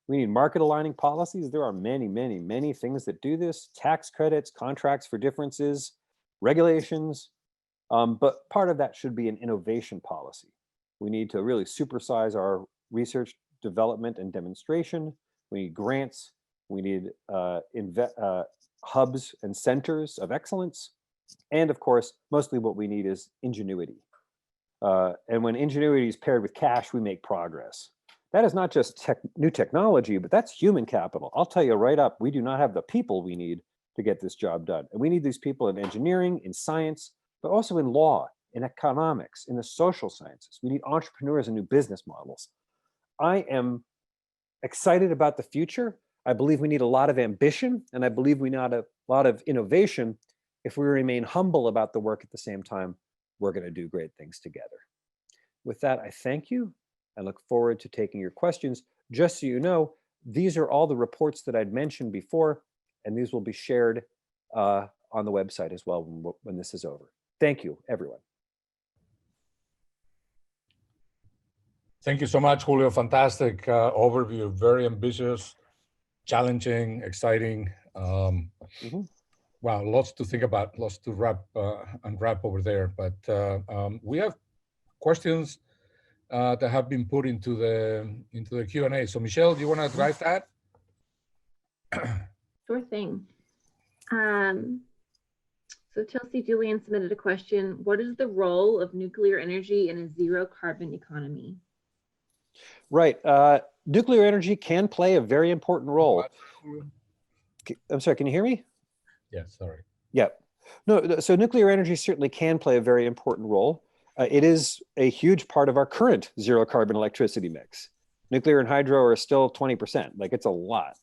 We need market aligning policies. There are many, many, many things that do this: tax credits, contracts for differences, regulations. But part of that should be an innovation policy. We need to really supersize our research, development, and demonstration. We need grants. We need hubs and centers of excellence. And of course, mostly what we need is ingenuity. And when ingenuity is paired with cash, we make progress. That is not just new technology, but that's human capital. I'll tell you right up, we do not have the people we need to get this job done. And we need these people in engineering, in science, but also in law, in economics, in the social sciences. We need entrepreneurs and new business models. I am excited about the future. I believe we need a lot of ambition, and I believe we need a lot of innovation. If we remain humble about the work at the same time, we're going to do great things together. With that, I thank you. I look forward to taking your questions. Just so you know, these are all the reports that I'd mentioned before, and these will be shared on the website as well when this is over. Thank you, everyone. Thank you so much, Julio. Fantastic overview, very ambitious, challenging, exciting. Wow, lots to think about, lots to unwrap over there. But we have questions that have been put into the Q&A. So Michelle, do you want to drive that? Sure thing. So Chelsea Julian submitted a question. What is the role of nuclear energy in a zero carbon economy? Right. Nuclear energy can play a very important role. I'm sorry, can you hear me? Yeah, sorry. Yeah. No, so nuclear energy certainly can play a very important role. It is a huge part of our current zero carbon electricity mix. Nuclear and hydro are still 20%, like it's a lot.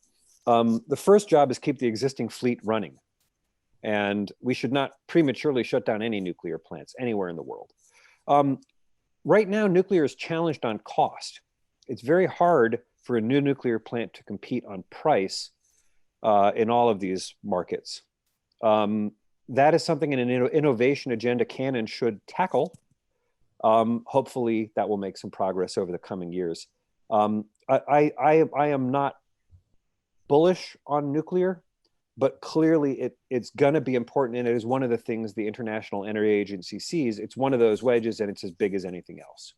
The first job is keep the existing fleet running. And we should not prematurely shut down any nuclear plants anywhere in the world. Right now, nuclear is challenged on cost. It's very hard for a new nuclear plant to compete on price in all of these markets. That is something an innovation agenda can and should tackle. Hopefully that will make some progress over the coming years. I am not bullish on nuclear, but clearly it's going to be important, and it is one of the things the International Energy Agency sees. It's one of those wedges, and it's as big as anything else.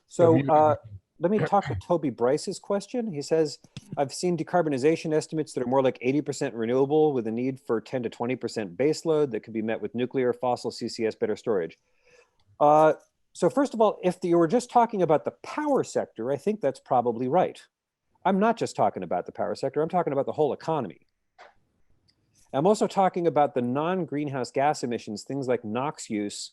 So let me talk to Toby Bryce's question. He says, I've seen decarbonization estimates that are more like 80% renewable with a need for 10 to 20% baseload that could be met with nuclear, fossil, CCS, better storage. So first of all, if you were just talking about the power sector, I think that's probably right. I'm not just talking about the power sector, I'm talking about the whole economy. I'm also talking about the non-greenhouse gas emissions, things like NOx use,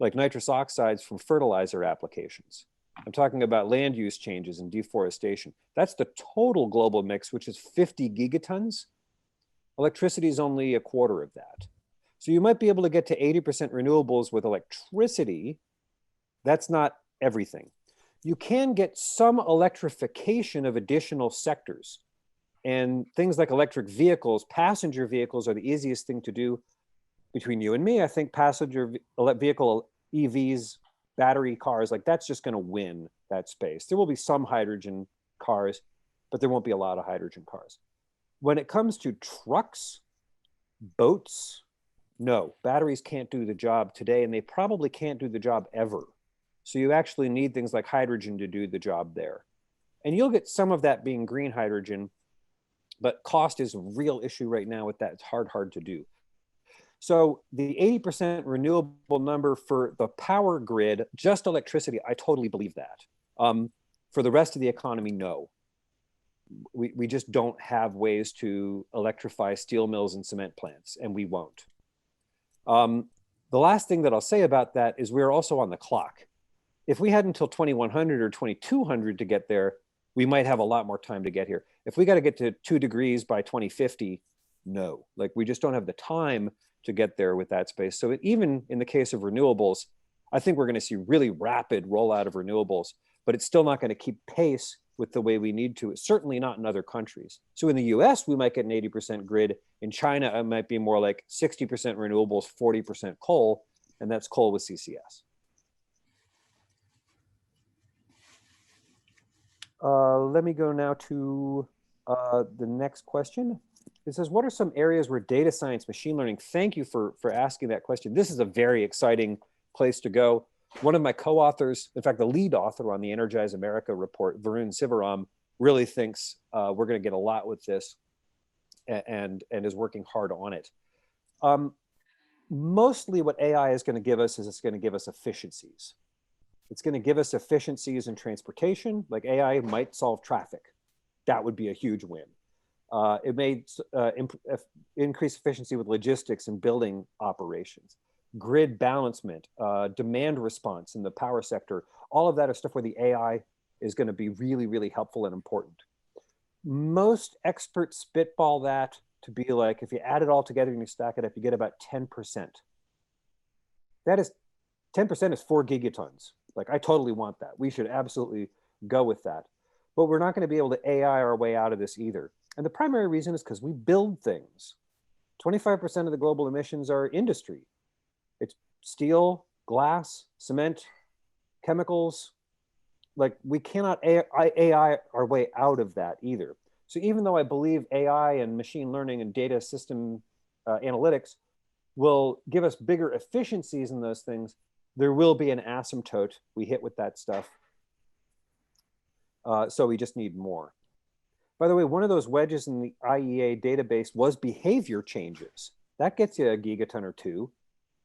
like nitrous oxides from fertilizer applications. I'm talking about land use changes and deforestation. That's the total global mix, which is 50 gigatons. Electricity is only a quarter of that. So you might be able to get to 80% renewables with electricity. That's not everything. You can get some electrification of additional sectors. And things like electric vehicles, passenger vehicles are the easiest thing to do. Between you and me, I think passenger vehicle EVs, battery cars, like that's just going to win that space. There will be some hydrogen cars, but there won't be a lot of hydrogen cars. When it comes to trucks, boats, no, batteries can't do the job today, and they probably can't do the job ever. So you actually need things like hydrogen to do the job there. And you'll get some of that being green hydrogen, but cost is a real issue right now with that. It's hard to do. So the 80% renewable number for the power grid, just electricity, I totally believe that. For the rest of the economy, no. We just don't have ways to electrify steel mills and cement plants, and we won't. The last thing that I'll say about that is we're also on the clock. If we had until 2100 or 2200 to get there, we might have a lot more time to get here. If we got to get to 2 degrees by 2050, no. Like we just don't have the time to get there with that space. So even in the case of renewables, I think we're going to see really rapid rollout of renewables, but it's still not going to keep pace with the way we need to. It's certainly not in other countries. So in the US, we might get an 80% grid. In China, it might be more like 60% renewables, 40% coal, and that's coal with CCS. Let me go now to the next question. It says, what are some areas where data science, machine learning? Thank you for asking that question. This is a very exciting place to go. One of my co-authors, in fact, the lead author on the Energize America report, Varun Sivaram, really thinks we're going to get a lot with this. and is working hard on it. Mostly what AI is going to give us is it's going to give us efficiencies. It's going to give us efficiencies in transportation, like AI might solve traffic. That would be a huge win. It may increase efficiency with logistics and building operations, grid balancement, demand response in the power sector. All of that is stuff where the AI is going to be really, really helpful and important. Most experts spitball that to be like, if you add it all together and you stack it up, you get about 10%. That is, 10% is 4 gigatons. Like, I totally want that. We should absolutely go with that. But we're not going to be able to AI our way out of this either. And the primary reason is because we build things. 25% of the global emissions are industry. It's steel, glass, cement, chemicals. Like, we cannot AI our way out of that either. So even though I believe AI and machine learning and data system analytics will give us bigger efficiencies in those things, there will be an asymptote we hit with that stuff. So we just need more. By the way, one of those wedges in the IEA database was behavior changes. That gets you a gigaton or two.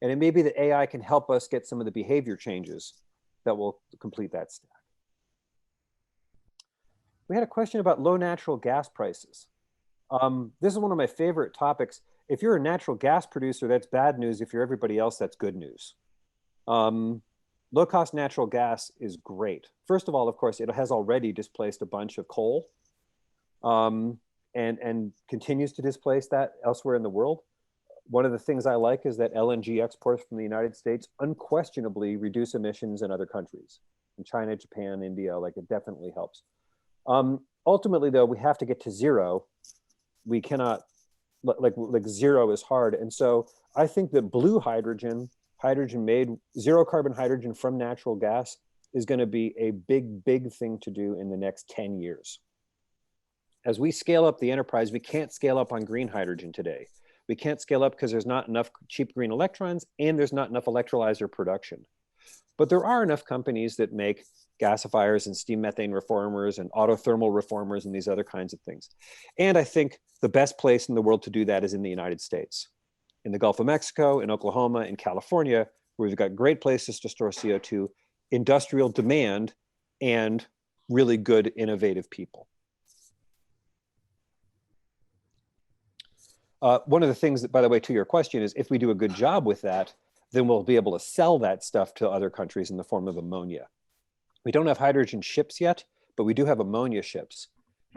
And it may be that AI can help us get some of the behavior changes that will complete that stack. We had a question about low natural gas prices. This is one of my favorite topics. If you're a natural gas producer, that's bad news. If you're everybody else, that's good news. Low-cost natural gas is great. First of all, of course, it has already displaced a bunch of coal and continues to displace that elsewhere in the world. One of the things I like is that LNG exports from the United States unquestionably reduce emissions in other countries. In China, Japan, India, like, it definitely helps. Ultimately, though, we have to get to zero. We cannot, like zero is hard. And so I think that blue hydrogen, hydrogen made, zero carbon hydrogen from natural gas, is going to be a big, big thing to do in the next 10 years. As we scale up the enterprise, we can't scale up on green hydrogen today. We can't scale up because there's not enough cheap green electrons and there's not enough electrolyzer production. But there are enough companies that make gasifiers and steam methane reformers and autothermal reformers and these other kinds of things. And I think the best place in the world to do that is in the United States, in the Gulf of Mexico, in Oklahoma, in California, where we've got great places to store CO2, industrial demand, and really good, innovative people. One of the things that, by the way, to your question is, if we do a good job with that, then we'll be able to sell that stuff to other countries in the form of ammonia. We don't have hydrogen ships yet, but we do have ammonia ships.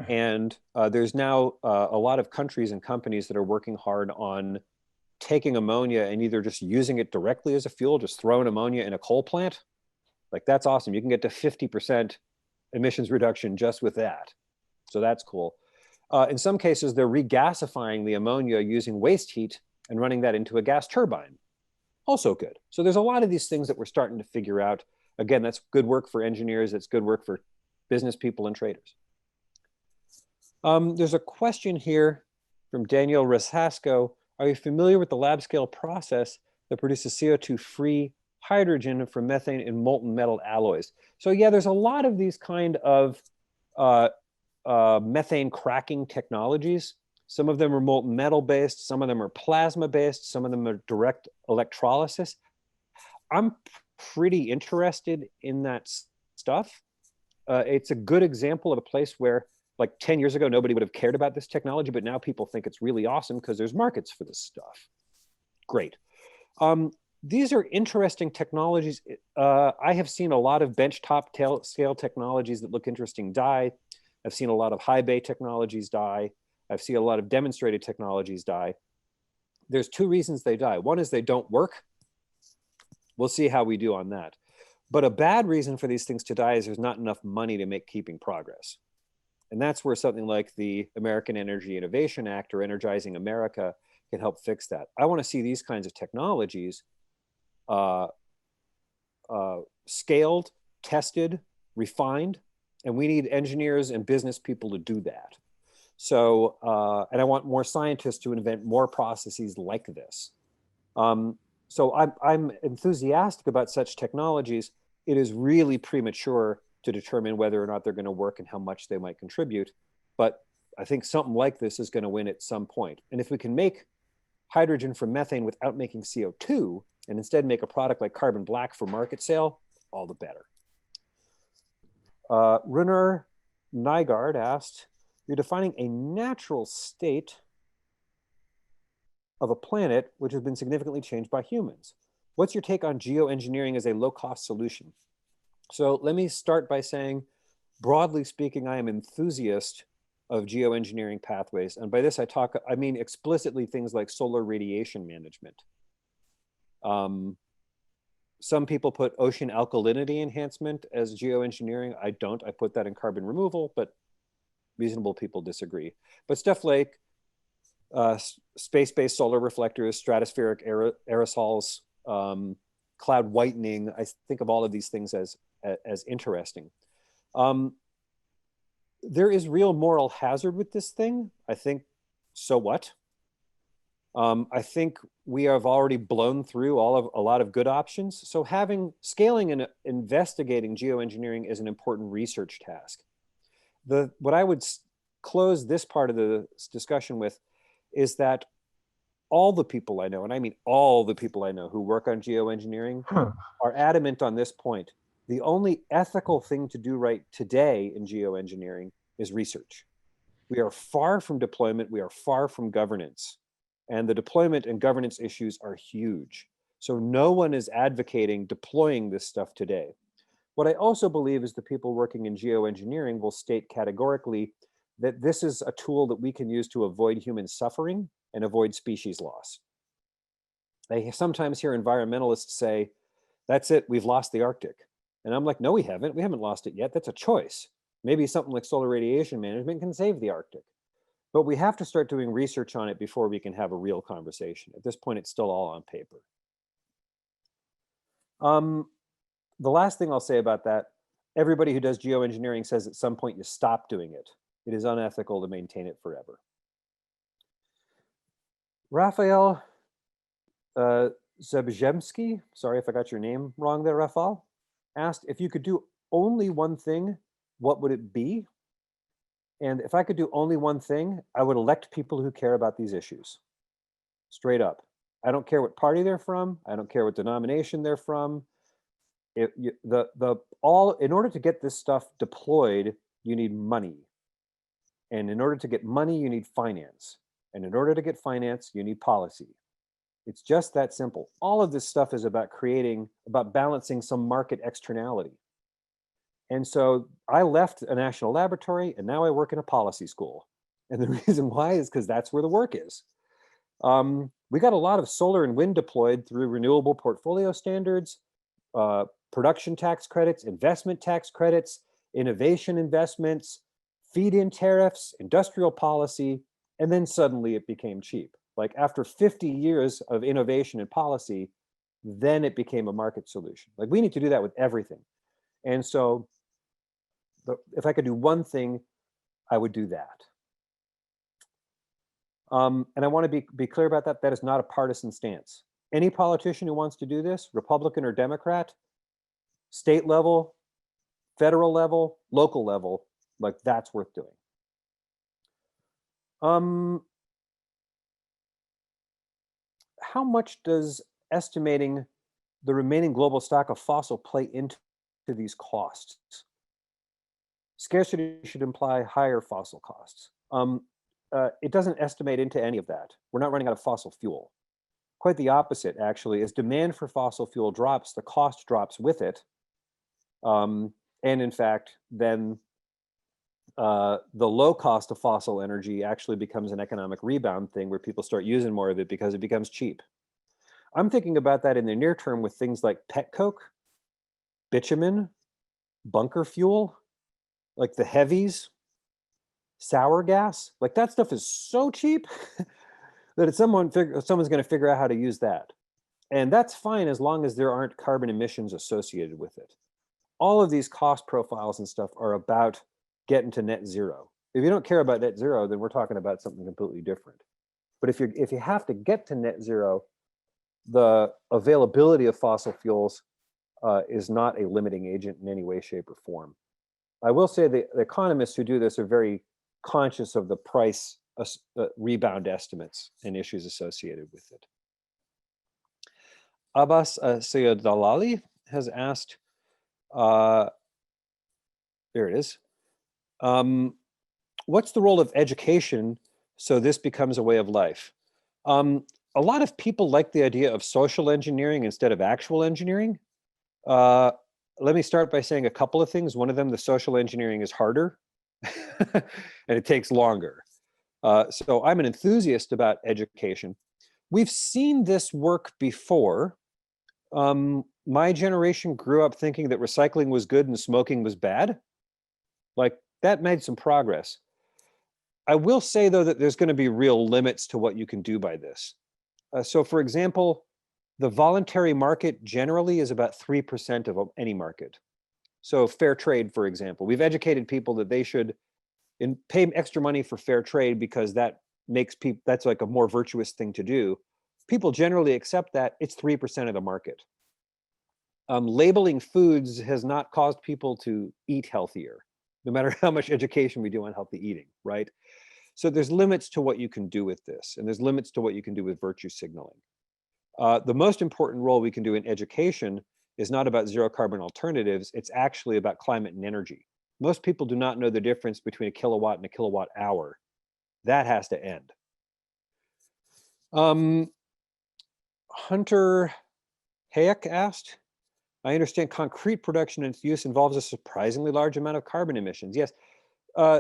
And there's now a lot of countries and companies that are working hard on taking ammonia and either just using it directly as a fuel, just throwing ammonia in a coal plant. Like, that's awesome. You can get to 50% emissions reduction just with that. So that's cool. In some cases, they're regasifying the ammonia using waste heat and running that into a gas turbine. Also good. So there's a lot of these things that we're starting to figure out. Again, that's good work for engineers. It's good work for business people and traders. There's a question here from Daniel Resasco. Are you familiar with the lab scale process that produces CO2-free hydrogen from methane in molten metal alloys? So yeah, there's a lot of these kind of methane cracking technologies. Some of them are molten metal based, some of them are plasma based, some of them are direct electrolysis. I'm pretty interested in that stuff. It's a good example of a place where, like 10 years ago, nobody would have cared about this technology, but now people think it's really awesome because there's markets for this stuff. Great. These are interesting technologies. I have seen a lot of benchtop scale technologies that look interesting die. I've seen a lot of high bay technologies die. I've seen a lot of demonstrated technologies die. There's two reasons they die. One is they don't work. We'll see how we do on that. But a bad reason for these things to die is there's not enough money to make keeping progress. And that's where something like the American Energy Innovation Act or Energizing America can help fix that. I want to see these kinds of technologies scaled, tested, refined, and we need engineers and business people to do that. So, and I want more scientists to invent more processes like this. So I'm enthusiastic about such technologies. It is really premature to determine whether or not they're going to work and how much they might contribute. But I think something like this is going to win at some point. And if we can make hydrogen from methane without making CO2 and instead make a product like carbon black for market sale, all the better. Runar Nygaard asked, you're defining a natural state of a planet which has been significantly changed by humans. What's your take on geoengineering as a low-cost solution? So let me start by saying, broadly speaking, I am an enthusiast of geoengineering pathways. And by this, I mean explicitly things like solar radiation management. Some people put ocean alkalinity enhancement as geoengineering. I don't. I put that in carbon removal, but reasonable people disagree. But stuff like space-based solar reflectors, stratospheric aerosols, cloud whitening, I think of all of these things as interesting. There is real moral hazard with this thing. I think, so what? I think we have already blown through a lot of good options. So scaling and investigating geoengineering is an important research task. What I would close this part of the discussion with is that all the people I know, and I mean all the people I know who work on geoengineering, are adamant on this point. The only ethical thing to do right today in geoengineering is research. We are far from deployment, we are far from governance. And the deployment and governance issues are huge. So no one is advocating deploying this stuff today. What I also believe is the people working in geoengineering will state categorically that this is a tool that we can use to avoid human suffering and avoid species loss. I sometimes hear environmentalists say, that's it, we've lost the Arctic. And I'm like, no, we haven't lost it yet, that's a choice. Maybe something like solar radiation management can save the Arctic. But we have to start doing research on it before we can have a real conversation. At this point, it's still all on paper. The last thing I'll say about that, everybody who does geoengineering says at some point you stop doing it. It is unethical to maintain it forever. Raphael Zebzhemsky, sorry if I got your name wrong there, Raphael, asked if you could do only one thing, what would it be? And if I could do only one thing, I would elect people who care about these issues. Straight up. I don't care what party they're from. I don't care what denomination they're from. In order to get this stuff deployed, you need money. And in order to get money, you need finance. And in order to get finance, you need policy. It's just that simple. All of this stuff is about balancing some market externality. And so I left a national laboratory and now I work in a policy school. And the reason why is because that's where the work is. We got a lot of solar and wind deployed through renewable portfolio standards, production tax credits, investment tax credits, innovation investments, feed-in tariffs, industrial policy, and then suddenly it became cheap. Like after 50 years of innovation and policy, then it became a market solution. Like we need to do that with everything. And so if I could do one thing, I would do that. And I want to be clear about that. That is not a partisan stance. Any politician who wants to do this, Republican or Democrat, state level, federal level, local level, like that's worth doing. How much does estimating the remaining global stock of fossil play into these costs? Scarcity should imply higher fossil costs. It doesn't estimate into any of that. We're not running out of fossil fuel. Quite the opposite, actually. As demand for fossil fuel drops, the cost drops with it. And in fact, then the low cost of fossil energy actually becomes an economic rebound thing where people start using more of it because it becomes cheap. I'm thinking about that in the near term with things like petcoke, bitumen, bunker fuel, like the heavies, sour gas. Like that stuff is so cheap that someone's going to figure out how to use that. And that's fine as long as there aren't carbon emissions associated with it. All of these cost profiles and stuff are about getting to net zero. If you don't care about net zero, then we're talking about something completely different. But if you have to get to net zero, the availability of fossil fuels is not a limiting agent in any way, shape, or form. I will say the economists who do this are very conscious of the price rebound estimates and issues associated with it. Abbas Sayed-Dalali has asked, there it is, what's the role of education so this becomes a way of life? A lot of people like the idea of social engineering instead of actual engineering. Let me start by saying a couple of things. One of them, the social engineering is harder and it takes longer. So I'm an enthusiast about education. We've seen this work before. My generation grew up thinking that recycling was good and smoking was bad. Like, that made some progress. I will say, though, that there's going to be real limits to what you can do by this. So, for example, the voluntary market generally is about 3% of any market. So fair trade, for example, we've educated people that they should pay extra money for fair trade because that makes people, that's like a more virtuous thing to do. People generally accept that. It's 3% of the market. Labeling foods has not caused people to eat healthier, no matter how much education we do on healthy eating, right? So there's limits to what you can do with this, and there's limits to what you can do with virtue signaling. The most important role we can do in education is not about zero carbon alternatives, it's actually about climate and energy. Most people do not know the difference between a kilowatt and a kilowatt hour. That has to end. Hunter Hayek asked, I understand concrete production and its use involves a surprisingly large amount of carbon emissions. Yes,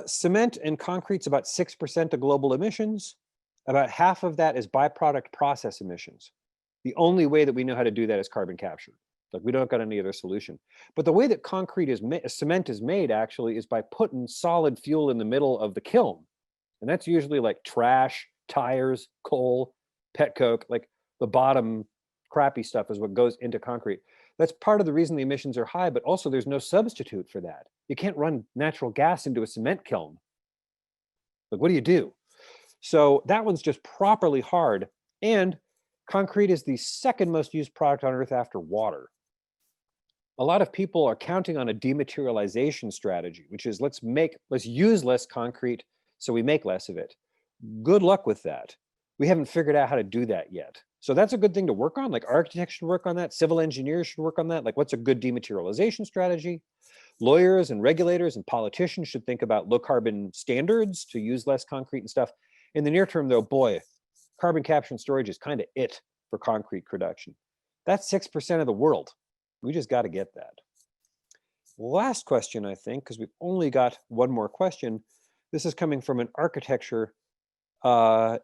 cement and concrete's about 6% of global emissions. About half of that is byproduct process emissions. The only way that we know how to do that is carbon capture. Like, we don't got any other solution. But the way that cement is made actually is by putting solid fuel in the middle of the kiln. And that's usually like trash, tires, coal, pet coke, like the bottom crappy stuff is what goes into concrete. That's part of the reason the emissions are high, but also there's no substitute for that. You can't run natural gas into a cement kiln. Like, what do you do? So that one's just properly hard. And concrete is the second most used product on Earth after water. A lot of people are counting on a dematerialization strategy, which is let's use less concrete so we make less of it. Good luck with that. We haven't figured out how to do that yet. So that's a good thing to work on. Like, architects should work on that. Civil engineers should work on that. Like, what's a good dematerialization strategy? Lawyers and regulators and politicians should think about low carbon standards to use less concrete and stuff. In the near term, though, boy, carbon capture and storage is kind of it for concrete production. That's 6% of the world. We just got to get that. Last question, I think, because we've only got one more question. This is coming from an architecture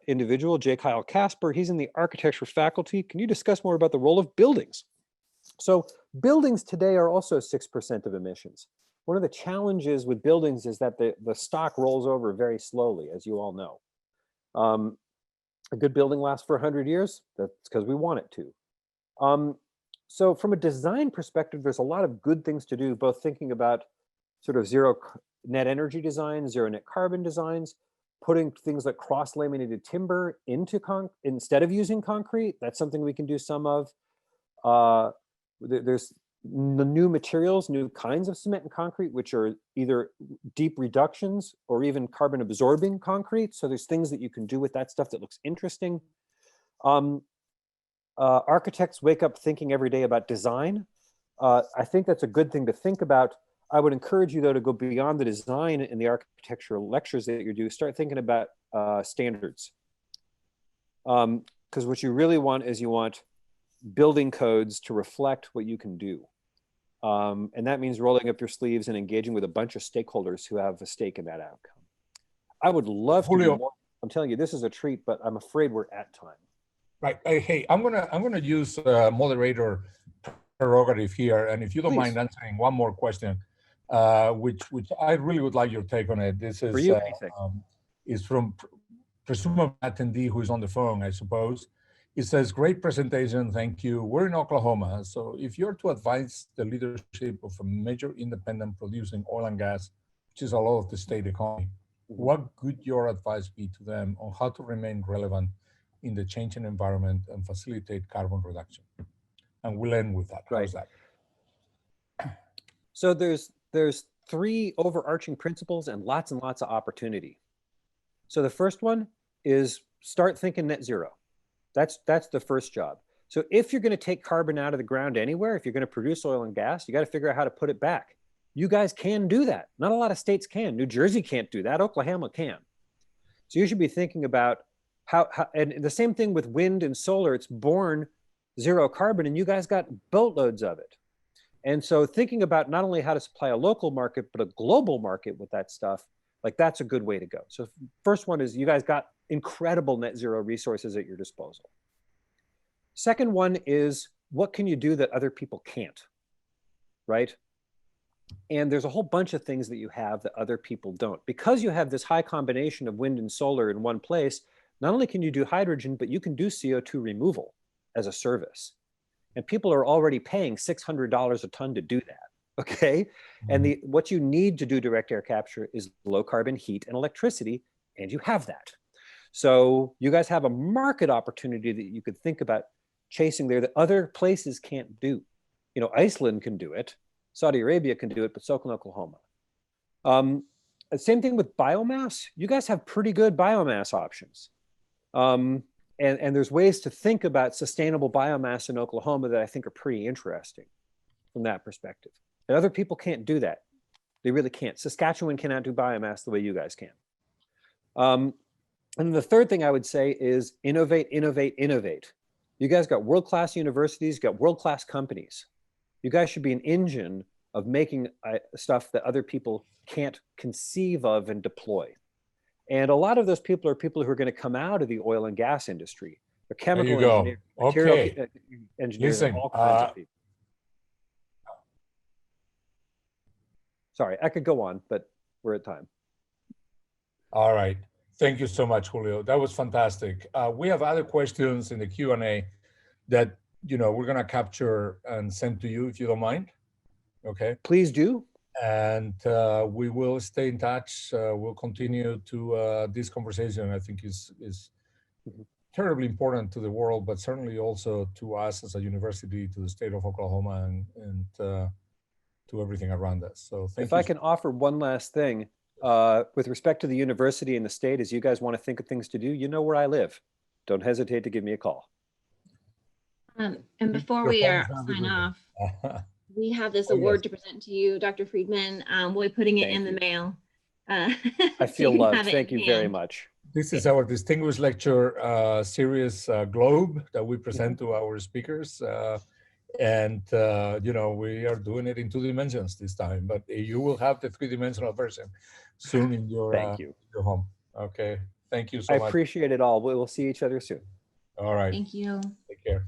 individual, J. Kyle Casper. He's in the architecture faculty. Can you discuss more about the role of buildings? So buildings today are also 6% of emissions. One of the challenges with buildings is that the stock rolls over very slowly, as you all know. A good building lasts for 100 years. That's because we want it to. So from a design perspective, there's a lot of good things to do, both thinking about sort of zero net energy design, zero net carbon designs, putting things like cross-laminated timber into instead of using concrete. That's something we can do some of. There's the new materials, new kinds of cement and concrete, which are either deep reductions or even carbon absorbing concrete. So there's things that you can do with that stuff that looks interesting. Architects wake up thinking every day about design. I think that's a good thing to think about. I would encourage you, though, to go beyond the design in the architectural lectures that you do. Start thinking about standards. Because what you really want is you want building codes to reflect what you can do. And that means rolling up your sleeves and engaging with a bunch of stakeholders who have a stake in that outcome. I would love Julio, to do more. I'm telling you, this is a treat, but I'm afraid we're at time. Right. Hey, I'm gonna use moderator prerogative here, and if you don't Please. mind answering one more question, which I really would like your take on it. This is for you, is from presumably attendee who is on the phone, I suppose. It says, great presentation, thank you. We're in Oklahoma, so if you're to advise the leadership of a major independent producing oil and gas, which is a lot of the state economy, what would your advice be to them on how to remain relevant in the changing environment and facilitate carbon reduction? And we'll end with that. How's that? So there's three overarching principles and lots of opportunity. So the first one is start thinking net zero. That's the first job. So if you're going to take carbon out of the ground anywhere, if you're going to produce oil and gas, you got to figure out how to put it back. You guys can do that. Not a lot of states can. New Jersey can't do that. Oklahoma can. So you should be thinking about how and the same thing with wind and solar. It's born zero carbon, and you guys got boatloads of it. And so thinking about not only how to supply a local market, but a global market with that stuff, like that's a good way to go. So first one is you guys got incredible net zero resources at your disposal. Second one is what can you do that other people can't, right? And there's a whole bunch of things that you have that other people don't. Because you have this high combination of wind and solar in one place, not only can you do hydrogen, but you can do CO2 removal as a service. And people are already paying $600 a ton to do that, okay? And what you need to do direct air capture is low carbon heat and electricity, and you have that. So you guys have a market opportunity that you could think about chasing there that other places can't do. You know, Iceland can do it, Saudi Arabia can do it, but so can Oklahoma. Same thing with biomass. You guys have pretty good biomass options. And there's ways to think about sustainable biomass in Oklahoma that I think are pretty interesting from that perspective. And other people can't do that. They really can't. Saskatchewan cannot do biomass the way you guys can. And the third thing I would say is innovate, innovate, innovate. You guys got world-class universities, got world-class companies. You guys should be an engine of making stuff that other people can't conceive of and deploy. And a lot of those people are people who are going to come out of the oil and gas industry. They're chemical engineers, material engineers, and all kinds of people. Sorry, I could go on, but we're at time. All right. Thank you so much, Julio. That was fantastic. We have other questions in the Q&A that, you know, we're going to capture and send to you if you don't mind. Okay. Please do. And we will stay in touch. We'll continue to this conversation. I think is terribly important to the world, but certainly also to us as a university, to the state of Oklahoma, and to everything around us. So thank you. If I can offer one last thing, with respect to the university and the state, as you guys want to think of things to do, you know where I live. Don't hesitate to give me a call. And before we sign off, we have this award to present to you, Dr. Friedman. We'll be putting it in the mail. I feel loved. Thank you very much. This is our distinguished lecture series globe that we present to our speakers. And, you know, we are doing it in 2 dimensions this time, but you will have the 3-dimensional version soon in your, your home. Okay. Thank you so much. I appreciate it all. We will see each other soon. All right. Thank you. Take care.